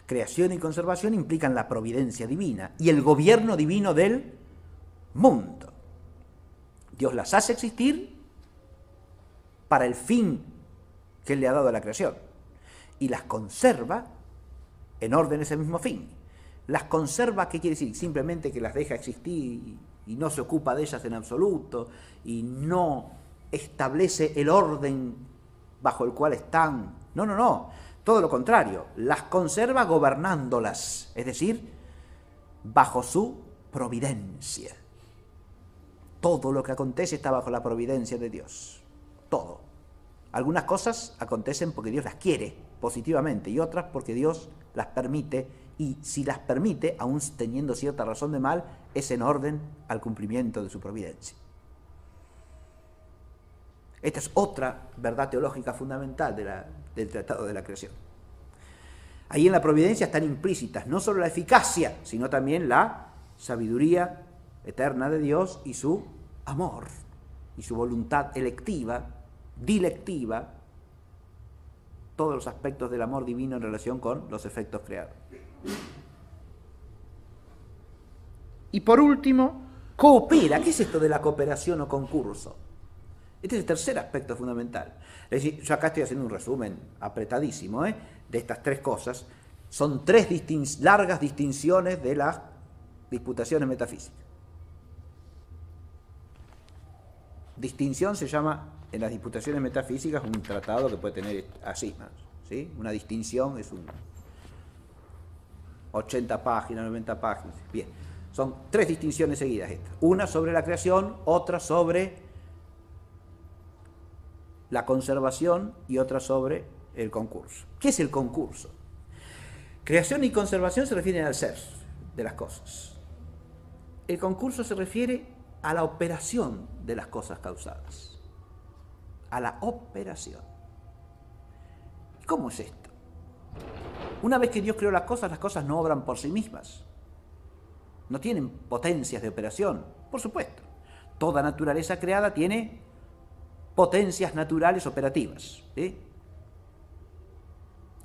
Creación y conservación implican la providencia divina y el gobierno divino del mundo. Dios las hace existir para el fin que Él le ha dado a la creación y las conserva en orden a ese mismo fin. Las conserva, ¿qué quiere decir? Simplemente que las deja existir y no se ocupa de ellas en absoluto y no establece el orden bajo el cual están. No. Todo lo contrario. Las conserva gobernándolas, es decir, bajo su providencia. Todo lo que acontece está bajo la providencia de Dios. Todo. Algunas cosas acontecen porque Dios las quiere positivamente y otras porque Dios las permite, y si las permite, aún teniendo cierta razón de mal, es en orden al cumplimiento de su providencia. Esta es otra verdad teológica fundamental del Tratado de la Creación. Ahí en la providencia están implícitas no solo la eficacia, sino también la sabiduría eterna de Dios y su amor, y su voluntad electiva, dilectiva, todos los aspectos del amor divino en relación con los efectos creados. Y por último, coopera. ¿Qué es esto de la cooperación o concurso? Este es el tercer aspecto fundamental. Es decir, yo acá estoy haciendo un resumen apretadísimo de estas tres cosas. Son tres largas distinciones de las disputaciones metafísicas. Distinción se llama en las disputaciones metafísicas un tratado que puede tener así, ¿sí? Una distinción es un 80 páginas, 90 páginas. Bien, son tres distinciones seguidas estas. Una sobre la creación, otra sobre la conservación y otra sobre el concurso. ¿Qué es el concurso? Creación y conservación se refieren al ser de las cosas. El concurso se refiere a la operación de las cosas causadas. A la operación. ¿Cómo es esto? Una vez que Dios creó las cosas no obran por sí mismas. No tienen potencias de operación, por supuesto. Toda naturaleza creada tiene potencias naturales operativas, ¿sí?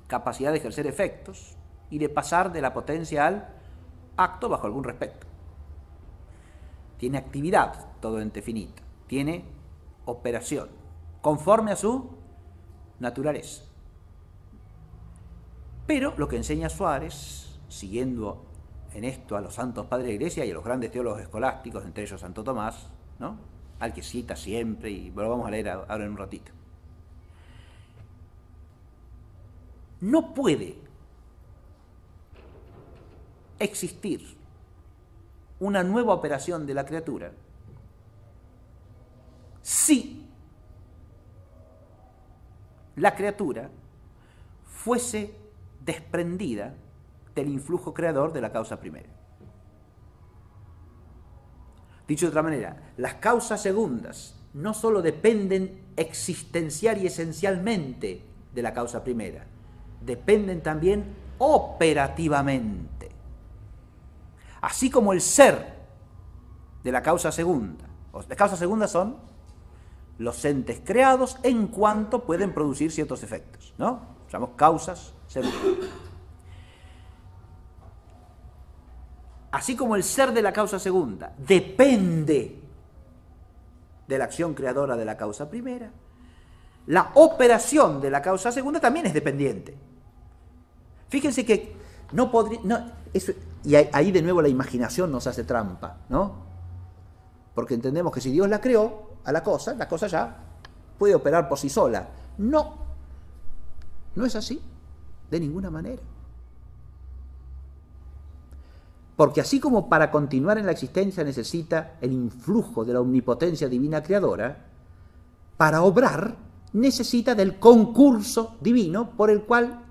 Capacidad de ejercer efectos y de pasar de la potencia al acto bajo algún respecto. Tiene actividad, todo ente finito. Tiene operación, conforme a su naturaleza. Pero lo que enseña Suárez, siguiendo en esto a los santos padres de la Iglesia y a los grandes teólogos escolásticos, entre ellos Santo Tomás, ¿no? Al que cita siempre, y lo vamos a leer ahora en un ratito. No puede existir una nueva operación de la criatura si la criatura fuese desprendida del influjo creador de la causa primera. Dicho de otra manera, las causas segundas no solo dependen existencial y esencialmente de la causa primera, dependen también operativamente. Así como el ser de la causa segunda. Las causas segundas son los entes creados en cuanto pueden producir ciertos efectos, ¿no? Llamamos causas segundas. Así como el ser de la causa segunda depende de la acción creadora de la causa primera, la operación de la causa segunda también es dependiente. Fíjense que no podría... y ahí de nuevo la imaginación nos hace trampa, ¿no? Porque entendemos que si Dios la creó a la cosa ya puede operar por sí sola. No, no es así, de ninguna manera. Porque así como para continuar en la existencia necesita el influjo de la omnipotencia divina creadora, para obrar necesita del concurso divino por el cual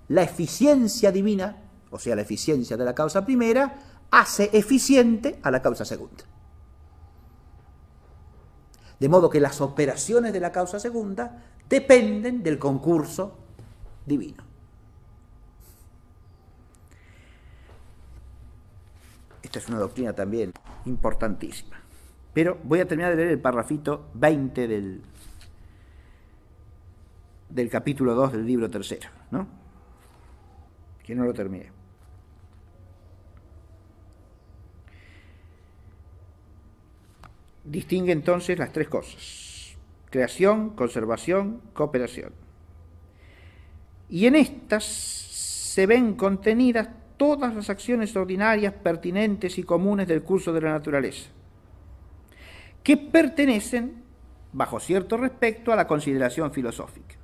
la eficiencia divina, o sea, la eficiencia de la causa primera, hace eficiente a la causa segunda. De modo que las operaciones de la causa segunda dependen del concurso divino. Esta es una doctrina también importantísima. Pero voy a terminar de leer el parrafito 20 del capítulo 2 del libro tercero, ¿no? Que no lo terminé. Distingue entonces las tres cosas: creación, conservación, cooperación. Y en estas se ven contenidas todas las acciones ordinarias, pertinentes y comunes del curso de la naturaleza, que pertenecen, bajo cierto respecto, a la consideración filosófica.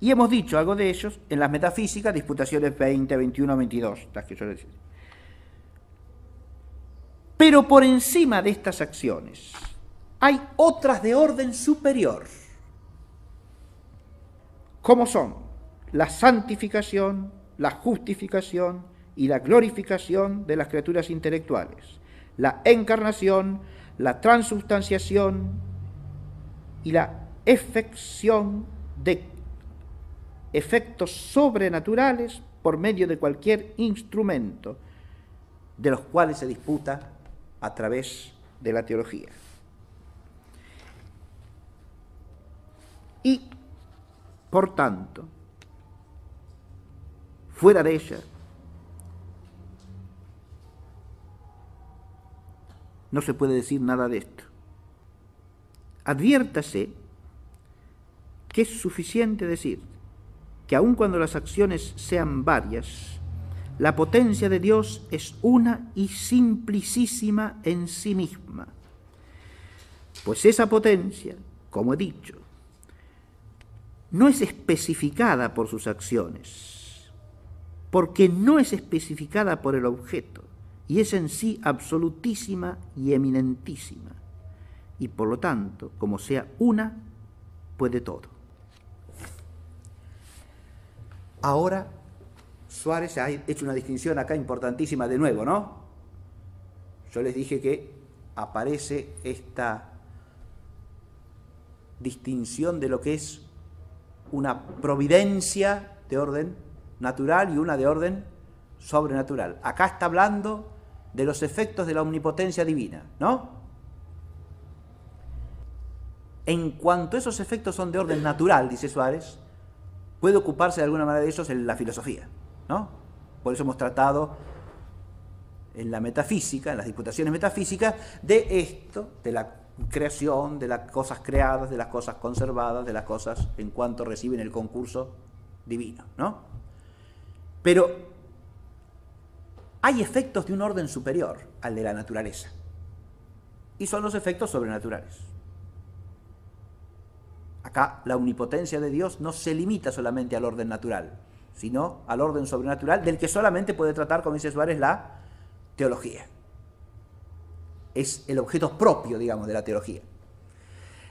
Y hemos dicho algo de ellos en las metafísicas, disputaciones 20, 21, 22, las que yo decía. Pero por encima de estas acciones hay otras de orden superior, como son la santificación, la justificación y la glorificación de las criaturas intelectuales, la encarnación, la transubstanciación y la efección de efectos sobrenaturales por medio de cualquier instrumento, de los cuales se disputa a través de la teología. Y, por tanto, fuera de ella, no se puede decir nada de esto. Adviértase que es suficiente decir que aun cuando las acciones sean varias, la potencia de Dios es una y simplicísima en sí misma. Pues esa potencia, como he dicho, no es especificada por sus acciones, porque no es especificada por el objeto, y es en sí absolutísima y eminentísima, y por lo tanto, como sea una, puede todo. Ahora, Suárez ha hecho una distinción acá importantísima de nuevo, ¿no? Yo les dije que aparece esta distinción de lo que es una providencia de orden natural y una de orden sobrenatural. Acá está hablando de los efectos de la omnipotencia divina, ¿no? En cuanto esos efectos son de orden natural, dice Suárez, puede ocuparse de alguna manera de ellos en la filosofía, ¿no? Por eso hemos tratado en la metafísica, en las disputaciones metafísicas, de esto, de la creación, de las cosas creadas, de las cosas conservadas, de las cosas en cuanto reciben el concurso divino, ¿no? Pero hay efectos de un orden superior al de la naturaleza, y son los efectos sobrenaturales. Acá la omnipotencia de Dios no se limita solamente al orden natural, sino al orden sobrenatural, del que solamente puede tratar, como dice Suárez, la teología. Es el objeto propio, digamos, de la teología.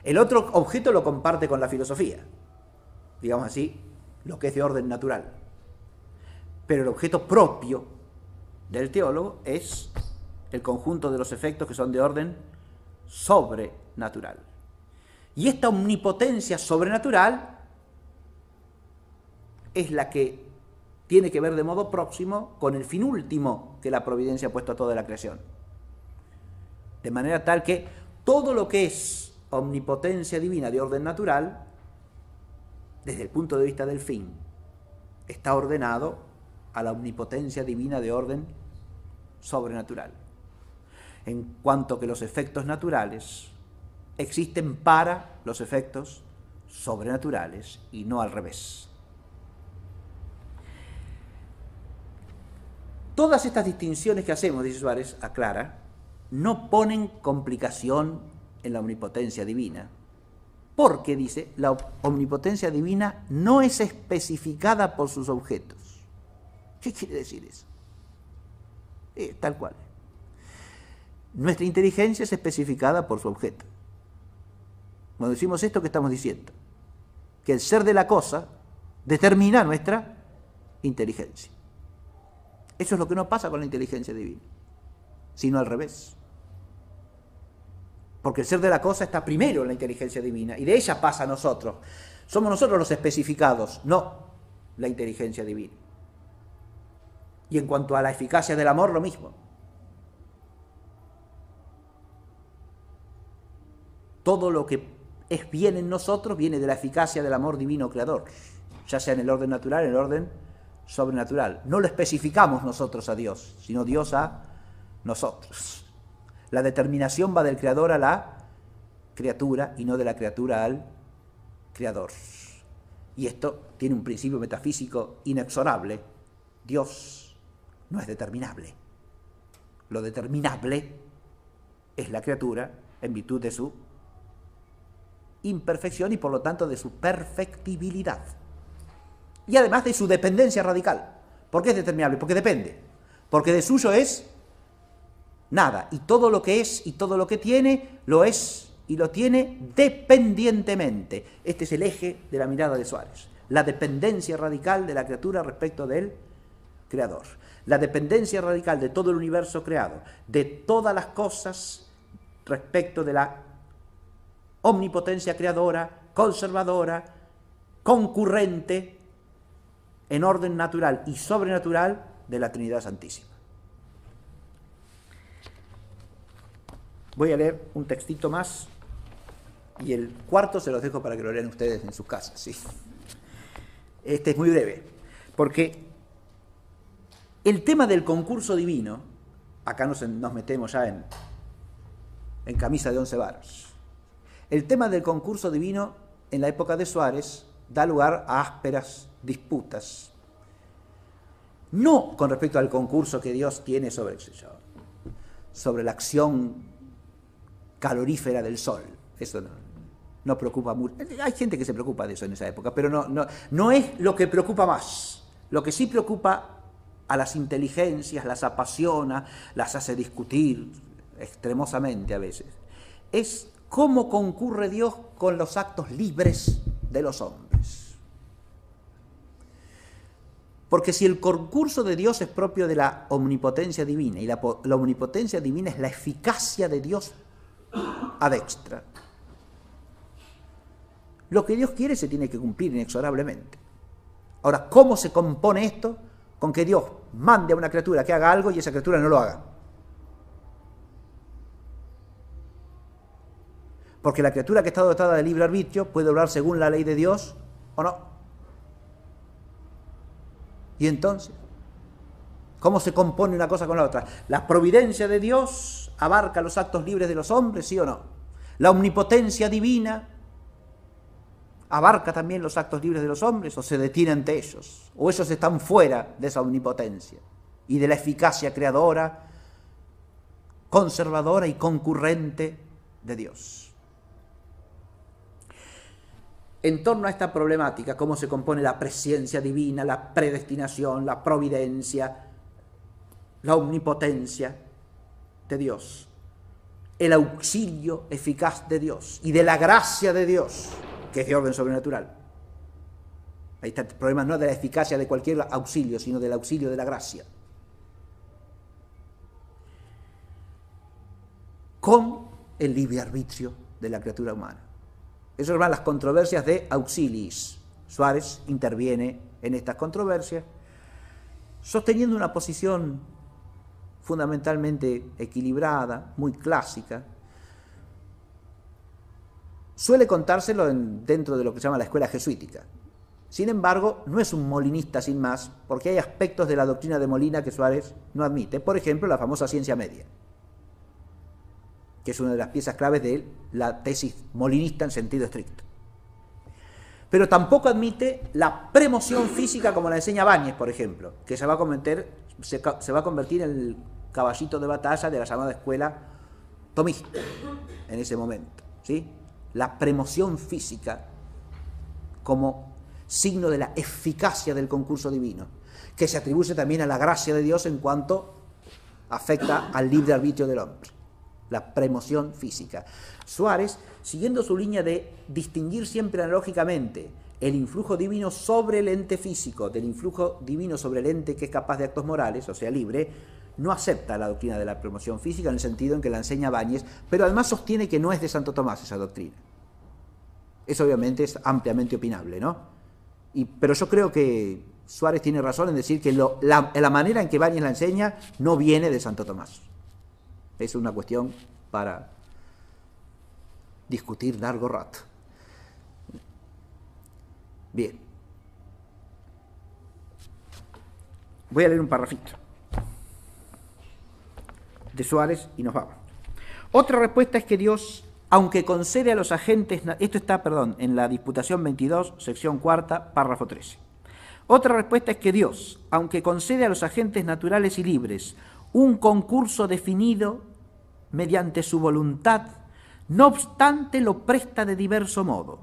El otro objeto lo comparte con la filosofía, digamos así, lo que es de orden natural. Pero el objeto propio del teólogo es el conjunto de los efectos que son de orden sobrenatural. Y esta omnipotencia sobrenatural es la que tiene que ver de modo próximo con el fin último que la providencia ha puesto a toda la creación. De manera tal que todo lo que es omnipotencia divina de orden natural, desde el punto de vista del fin, está ordenado a la omnipotencia divina de orden sobrenatural. En cuanto que los efectos naturales existen para los efectos sobrenaturales y no al revés. Todas estas distinciones que hacemos, dice Suárez, aclara, no ponen complicación en la omnipotencia divina, Porque, dice, la omnipotencia divina no es especificada por sus objetos. ¿Qué quiere decir eso? Tal cual. Nuestra inteligencia es especificada por su objeto. Cuando decimos esto, ¿qué estamos diciendo? Que el ser de la cosa determina nuestra inteligencia. Eso es lo que no pasa con la inteligencia divina, sino al revés. Porque el ser de la cosa está primero en la inteligencia divina y de ella pasa a nosotros. Somos nosotros los especificados, no la inteligencia divina. Y en cuanto a la eficacia del amor, lo mismo. Todo lo que es bien en nosotros viene de la eficacia del amor divino creador, ya sea en el orden natural, en el orden sobrenatural. No lo especificamos nosotros a Dios, sino Dios a nosotros. La determinación va del creador a la criatura y no de la criatura al creador. Y esto tiene un principio metafísico inexorable. Dios no es determinable. Lo determinable es la criatura en virtud de su imperfección y por lo tanto de su perfectibilidad. Y además de su dependencia radical. ¿Por qué es determinable? Porque depende. Porque de suyo es nada. Y todo lo que es y todo lo que tiene, lo es y lo tiene dependientemente. Este es el eje de la mirada de Suárez. La dependencia radical de la criatura respecto del creador. La dependencia radical de todo el universo creado, de todas las cosas respecto de la omnipotencia creadora, conservadora, concurrente, en orden natural y sobrenatural de la Trinidad Santísima. Voy a leer un textito más y el cuarto se los dejo para que lo lean ustedes en sus casas. ¿Sí? Este es muy breve, porque el tema del concurso divino, acá nos metemos ya en camisa de 11 varas. El tema del concurso divino en la época de Suárez da lugar a ásperas disputas, no con respecto al concurso que Dios tiene sobre la acción calorífera del sol. Eso no preocupa mucho. Hay gente que se preocupa de eso en esa época, pero no es lo que preocupa más. Lo que sí preocupa a las inteligencias, las apasiona, las hace discutir extremosamente a veces, es cómo concurre Dios con los actos libres de los hombres. Porque si el concurso de Dios es propio de la omnipotencia divina, y la omnipotencia divina es la eficacia de Dios ad extra, lo que Dios quiere se tiene que cumplir inexorablemente. Ahora, ¿cómo se compone esto? Con que Dios mande a una criatura que haga algo y esa criatura no lo haga. Porque la criatura que está dotada de libre arbitrio puede obrar según la ley de Dios o no. Y entonces, ¿cómo se compone una cosa con la otra? La providencia de Dios abarca los actos libres de los hombres, ¿sí o no? La omnipotencia divina abarca también los actos libres de los hombres, o se detiene ante ellos, o ellos están fuera de esa omnipotencia y de la eficacia creadora, conservadora y concurrente de Dios. En torno a esta problemática, cómo se compone la presciencia divina, la predestinación, la providencia, la omnipotencia de Dios, el auxilio eficaz de Dios y de la gracia de Dios, que es de orden sobrenatural. Ahí está el problema, no de la eficacia de cualquier auxilio, sino del auxilio de la gracia. Con el libre arbitrio de la criatura humana. Esas son las controversias de auxiliis. Suárez interviene en estas controversias, sosteniendo una posición fundamentalmente equilibrada, muy clásica. Suele contárselo dentro de lo que se llama la escuela jesuítica. Sin embargo, no es un molinista sin más, porque hay aspectos de la doctrina de Molina que Suárez no admite. Por ejemplo, la famosa ciencia media, que es una de las piezas claves de la tesis molinista en sentido estricto. Pero tampoco admite la premoción física como la enseña Báñez, por ejemplo, que se va a convertir en el caballito de batalla de la llamada escuela tomista en ese momento, ¿sí? la premoción física como signo de la eficacia del concurso divino, que se atribuye también a la gracia de Dios en cuanto afecta al libre arbitrio del hombre, la premoción física. Suárez, siguiendo su línea de distinguir siempre analógicamente el influjo divino sobre el ente físico del influjo divino sobre el ente que es capaz de actos morales, o sea, libre, no acepta la doctrina de la premoción física en el sentido en que la enseña Báñez, pero además sostiene que no es de Santo Tomás esa doctrina. Eso obviamente es ampliamente opinable, ¿no? Pero yo creo que Suárez tiene razón en decir que la manera en que Báñez la enseña no viene de Santo Tomás. Es una cuestión para discutir largo rato. Bien. Voy a leer un parrafito de Suárez y nos vamos. Otra respuesta es que Dios, aunque concede a los agentes... Esto está, en la Disputación 22, sección cuarta, párrafo 13. Otra respuesta es que Dios, aunque concede a los agentes naturales y libres un concurso definido mediante su voluntad, no obstante lo presta de diverso modo,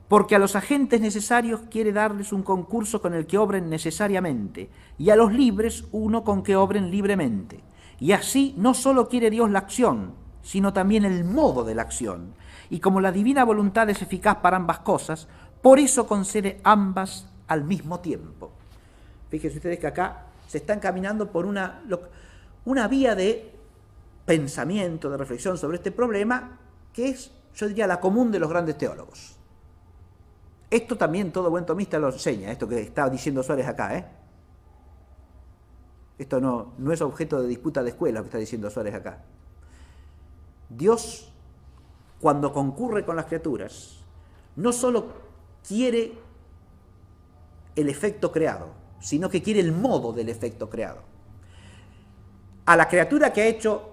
porque a los agentes necesarios quiere darles un concurso con el que obren necesariamente, y a los libres uno con que obren libremente. Y así no solo quiere Dios la acción, sino también el modo de la acción. Y como la divina voluntad es eficaz para ambas cosas, por eso concede ambas al mismo tiempo. Fíjense ustedes que acá se están caminando por una vía de pensamiento, de reflexión sobre este problema, que es, yo diría, la común de los grandes teólogos. Esto también todo buen tomista lo enseña, esto que está diciendo Suárez acá, Esto no es objeto de disputa de escuela lo que está diciendo Suárez acá. Dios, cuando concurre con las criaturas, no solo quiere el efecto creado, sino que quiere el modo del efecto creado. A la criatura que ha hecho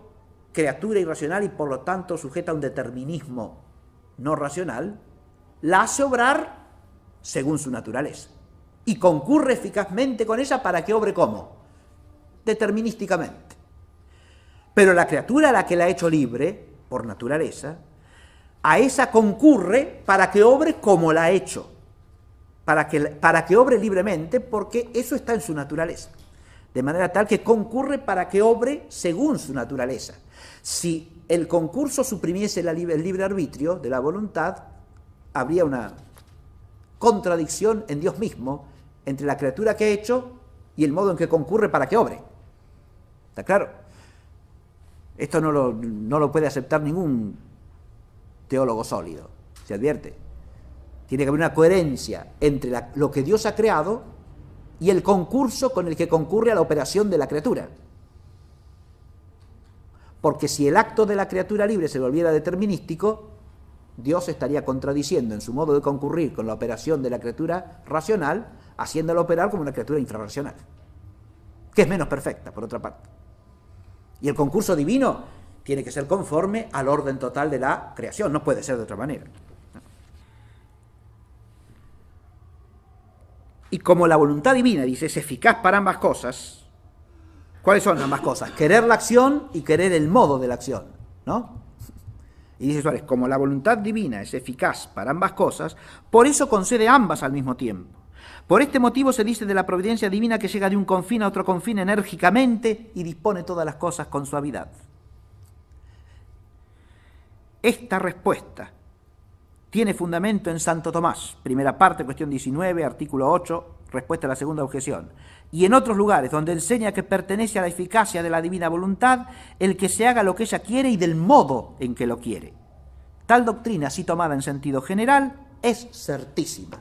criatura irracional y por lo tanto sujeta a un determinismo no racional, la hace obrar según su naturaleza y concurre eficazmente con ella para que obre ¿cómo? Determinísticamente. Pero la criatura a la que la ha hecho libre, por naturaleza, a esa concurre para que obre como la ha hecho, para que obre libremente, porque eso está en su naturaleza. De manera tal que concurre para que obre según su naturaleza. Si el concurso suprimiese el libre arbitrio de la voluntad, habría una contradicción en Dios mismo entre la criatura que ha hecho y el modo en que concurre para que obre. ¿Está claro? Esto no lo puede aceptar ningún teólogo sólido, se advierte. Tiene que haber una coherencia entre lo que Dios ha creado y el concurso con el que concurre a la operación de la criatura. Porque si el acto de la criatura libre se volviera determinístico, Dios estaría contradiciendo en su modo de concurrir con la operación de la criatura racional, haciéndola operar como una criatura infrarracional, que es menos perfecta, por otra parte. Y el concurso divino tiene que ser conforme al orden total de la creación, no puede ser de otra manera. Y como la voluntad divina, dice, es eficaz para ambas cosas, ¿cuáles son ambas cosas? Querer la acción y querer el modo de la acción, ¿no? Y dice Suárez, como la voluntad divina es eficaz para ambas cosas, por eso concede ambas al mismo tiempo. Por este motivo se dice de la providencia divina que llega de un confín a otro confín enérgicamente y dispone todas las cosas con suavidad. Esta respuesta tiene fundamento en Santo Tomás, primera parte, cuestión 19, artículo 8, respuesta a la segunda objeción, y en otros lugares donde enseña que pertenece a la eficacia de la divina voluntad el que se haga lo que ella quiere y del modo en que lo quiere. Tal doctrina, así tomada en sentido general, es certísima.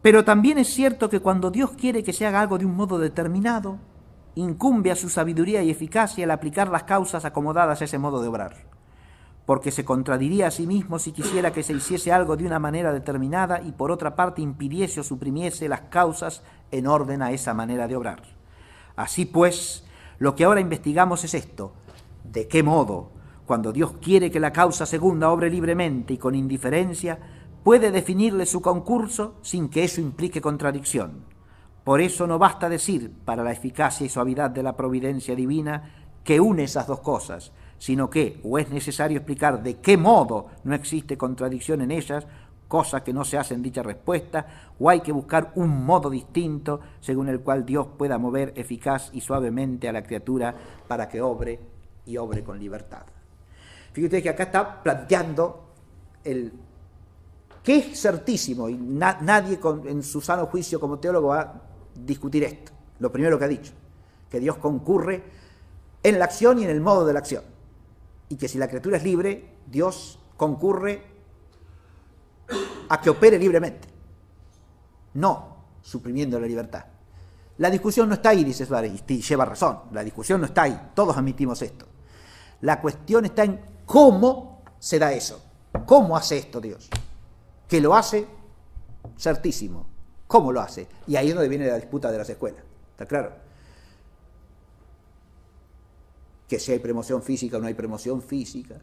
Pero también es cierto que cuando Dios quiere que se haga algo de un modo determinado, incumbe a su sabiduría y eficacia el aplicar las causas acomodadas a ese modo de obrar, porque se contradiría a sí mismo si quisiera que se hiciese algo de una manera determinada y por otra parte impidiese o suprimiese las causas en orden a esa manera de obrar. Así pues, lo que ahora investigamos es esto: ¿de qué modo, cuando Dios quiere que la causa segunda obre libremente y con indiferencia, puede definirle su concurso sin que eso implique contradicción? Por eso no basta decir, para la eficacia y suavidad de la providencia divina, que une esas dos cosas, sino que o es necesario explicar de qué modo no existe contradicción en ellas, cosa que no se hace en dicha respuesta, o hay que buscar un modo distinto según el cual Dios pueda mover eficaz y suavemente a la criatura para que obre y obre con libertad. Fíjate que acá está planteando el que es certísimo, y nadie en su sano juicio como teólogo va a discutir esto. Lo primero que ha dicho, que Dios concurre en la acción y en el modo de la acción, y que si la criatura es libre, Dios concurre a que opere libremente, no suprimiendo la libertad. La discusión no está ahí, dice Suárez, y lleva razón, la discusión no está ahí, todos admitimos esto. La cuestión está en cómo se da eso, cómo hace esto Dios, que lo hace certísimo, cómo lo hace, y ahí es donde viene la disputa de las escuelas, ¿está claro? Que si hay premoción física o no hay premoción física,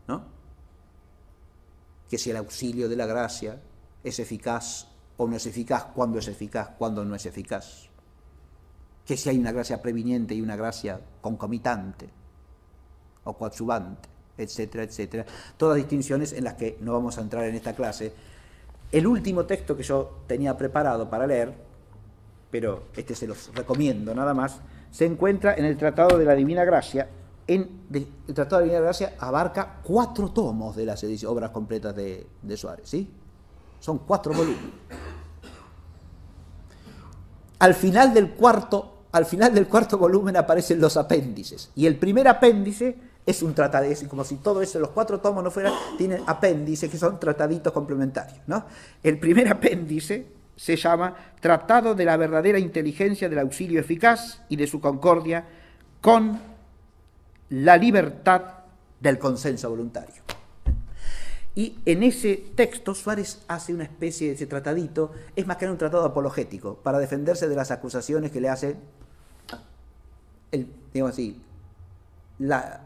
¿no? Que si el auxilio de la gracia es eficaz o no es eficaz, cuándo es eficaz, cuándo no es eficaz, que si hay una gracia previniente y una gracia concomitante o coadyuvante, etcétera, etcétera. Todas distinciones en las que no vamos a entrar en esta clase. El último texto que yo tenía preparado para leer, pero este se los recomiendo nada más, se encuentra en el Tratado de la Divina Gracia. El Tratado de la Divina Gracia abarca 4 tomos de las obras completas de Suárez, ¿sí? Son 4 volúmenes. Al final del cuarto volumen aparecen los apéndices, y el primer apéndice es un tratado, es como si todo eso, los 4 tomos no fueran, tienen apéndices que son trataditos complementarios, ¿no? El primer apéndice se llama Tratado de la verdadera inteligencia del auxilio eficaz y de su concordia con la libertad del consenso voluntario. Y en ese texto Suárez hace una especie de ese tratadito, es más que un tratado apologético, para defenderse de las acusaciones que le hace digamos así, la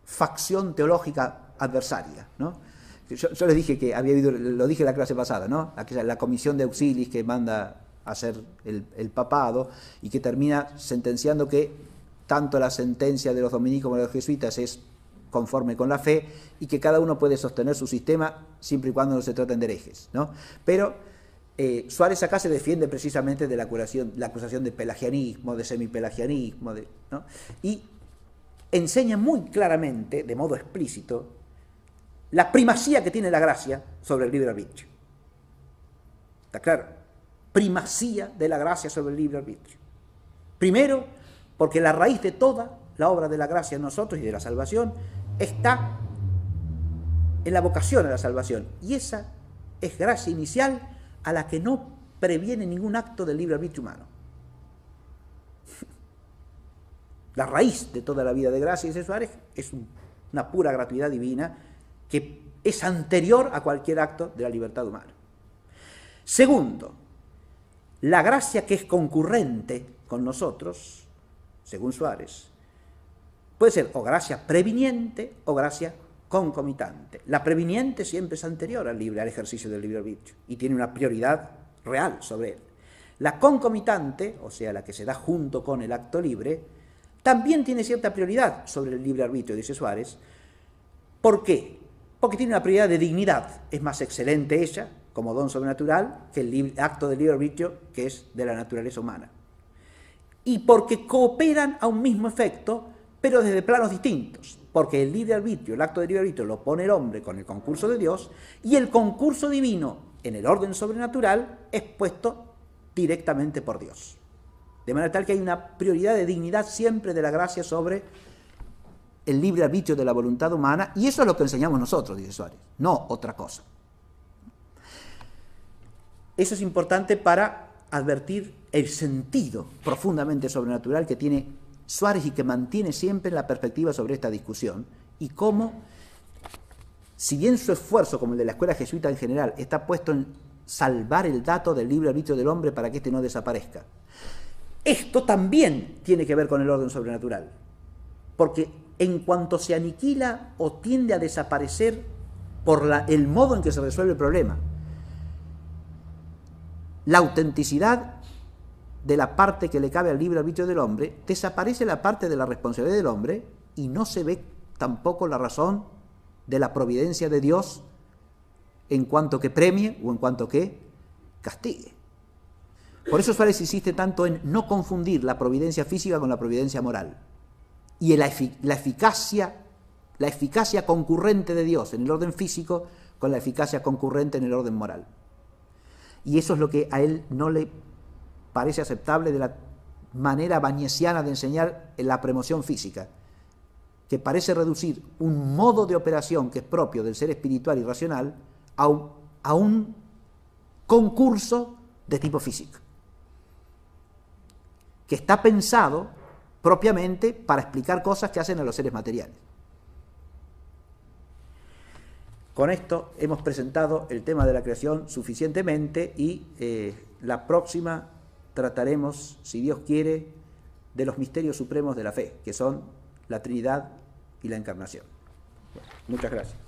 facción teológica adversaria, ¿no? Yo les dije que había habido, lo dije en la clase pasada, ¿no? La comisión de auxilis que manda a hacer el papado y que termina sentenciando que tanto la sentencia de los dominicos como de los jesuitas es conforme con la fe y que cada uno puede sostener su sistema siempre y cuando no se traten de herejes, ¿no? Pero Suárez acá se defiende precisamente de la acusación de pelagianismo, de semipelagianismo, ¿no? Y enseña muy claramente, de modo explícito, la primacía que tiene la gracia sobre el libre arbitrio. ¿Está claro? Primacía de la gracia sobre el libre arbitrio. Primero, porque la raíz de toda la obra de la gracia en nosotros y de la salvación está en la vocación a la salvación. Y esa es gracia inicial a la que no previene ningún acto del libre arbitrio humano. La raíz de toda la vida de gracia, dice Suárez, es una pura gratuidad divina que es anterior a cualquier acto de la libertad humana. Segundo, la gracia que es concurrente con nosotros, según Suárez, puede ser o gracia previniente o gracia concomitante. La previniente siempre es anterior al ejercicio del libre arbitrio y tiene una prioridad real sobre él. La concomitante, o sea, la que se da junto con el acto libre, también tiene cierta prioridad sobre el libre arbitrio, dice Suárez. ¿Por qué? Porque tiene una prioridad de dignidad. Es más excelente ella, como don sobrenatural, que el acto del libre arbitrio, que es de la naturaleza humana. Y porque cooperan a un mismo efecto, pero desde planos distintos. Porque el libre arbitrio, el acto del libre arbitrio, lo pone el hombre con el concurso de Dios, y el concurso divino, en el orden sobrenatural, es puesto directamente por Dios. De manera tal que hay una prioridad de dignidad siempre de la gracia sobre el libre arbitrio de la voluntad humana, y eso es lo que enseñamos nosotros, dice Suárez, no otra cosa. Eso es importante para advertir el sentido profundamente sobrenatural que tiene Suárez y que mantiene siempre la perspectiva sobre esta discusión, y cómo, si bien su esfuerzo, como el de la escuela jesuita en general, está puesto en salvar el dato del libre arbitrio del hombre para que éste no desaparezca, esto también tiene que ver con el orden sobrenatural, porque en cuanto se aniquila o tiende a desaparecer por el modo en que se resuelve el problema, la autenticidad de la parte que le cabe al libre arbitrio del hombre, desaparece la parte de la responsabilidad del hombre y no se ve tampoco la razón de la providencia de Dios en cuanto que premie o en cuanto que castigue. Por eso Suárez insiste tanto en no confundir la providencia física con la providencia moral y la eficacia concurrente de Dios en el orden físico con la eficacia concurrente en el orden moral. Y eso es lo que a él no le parece aceptable de la manera bañesiana de enseñar la premoción física, que parece reducir un modo de operación que es propio del ser espiritual y racional a un concurso de tipo físico, que está pensado propiamente para explicar cosas que hacen a los seres materiales. Con esto hemos presentado el tema de la creación suficientemente y la próxima trataremos, si Dios quiere, de los misterios supremos de la fe, que son la Trinidad y la Encarnación. Bueno, muchas gracias.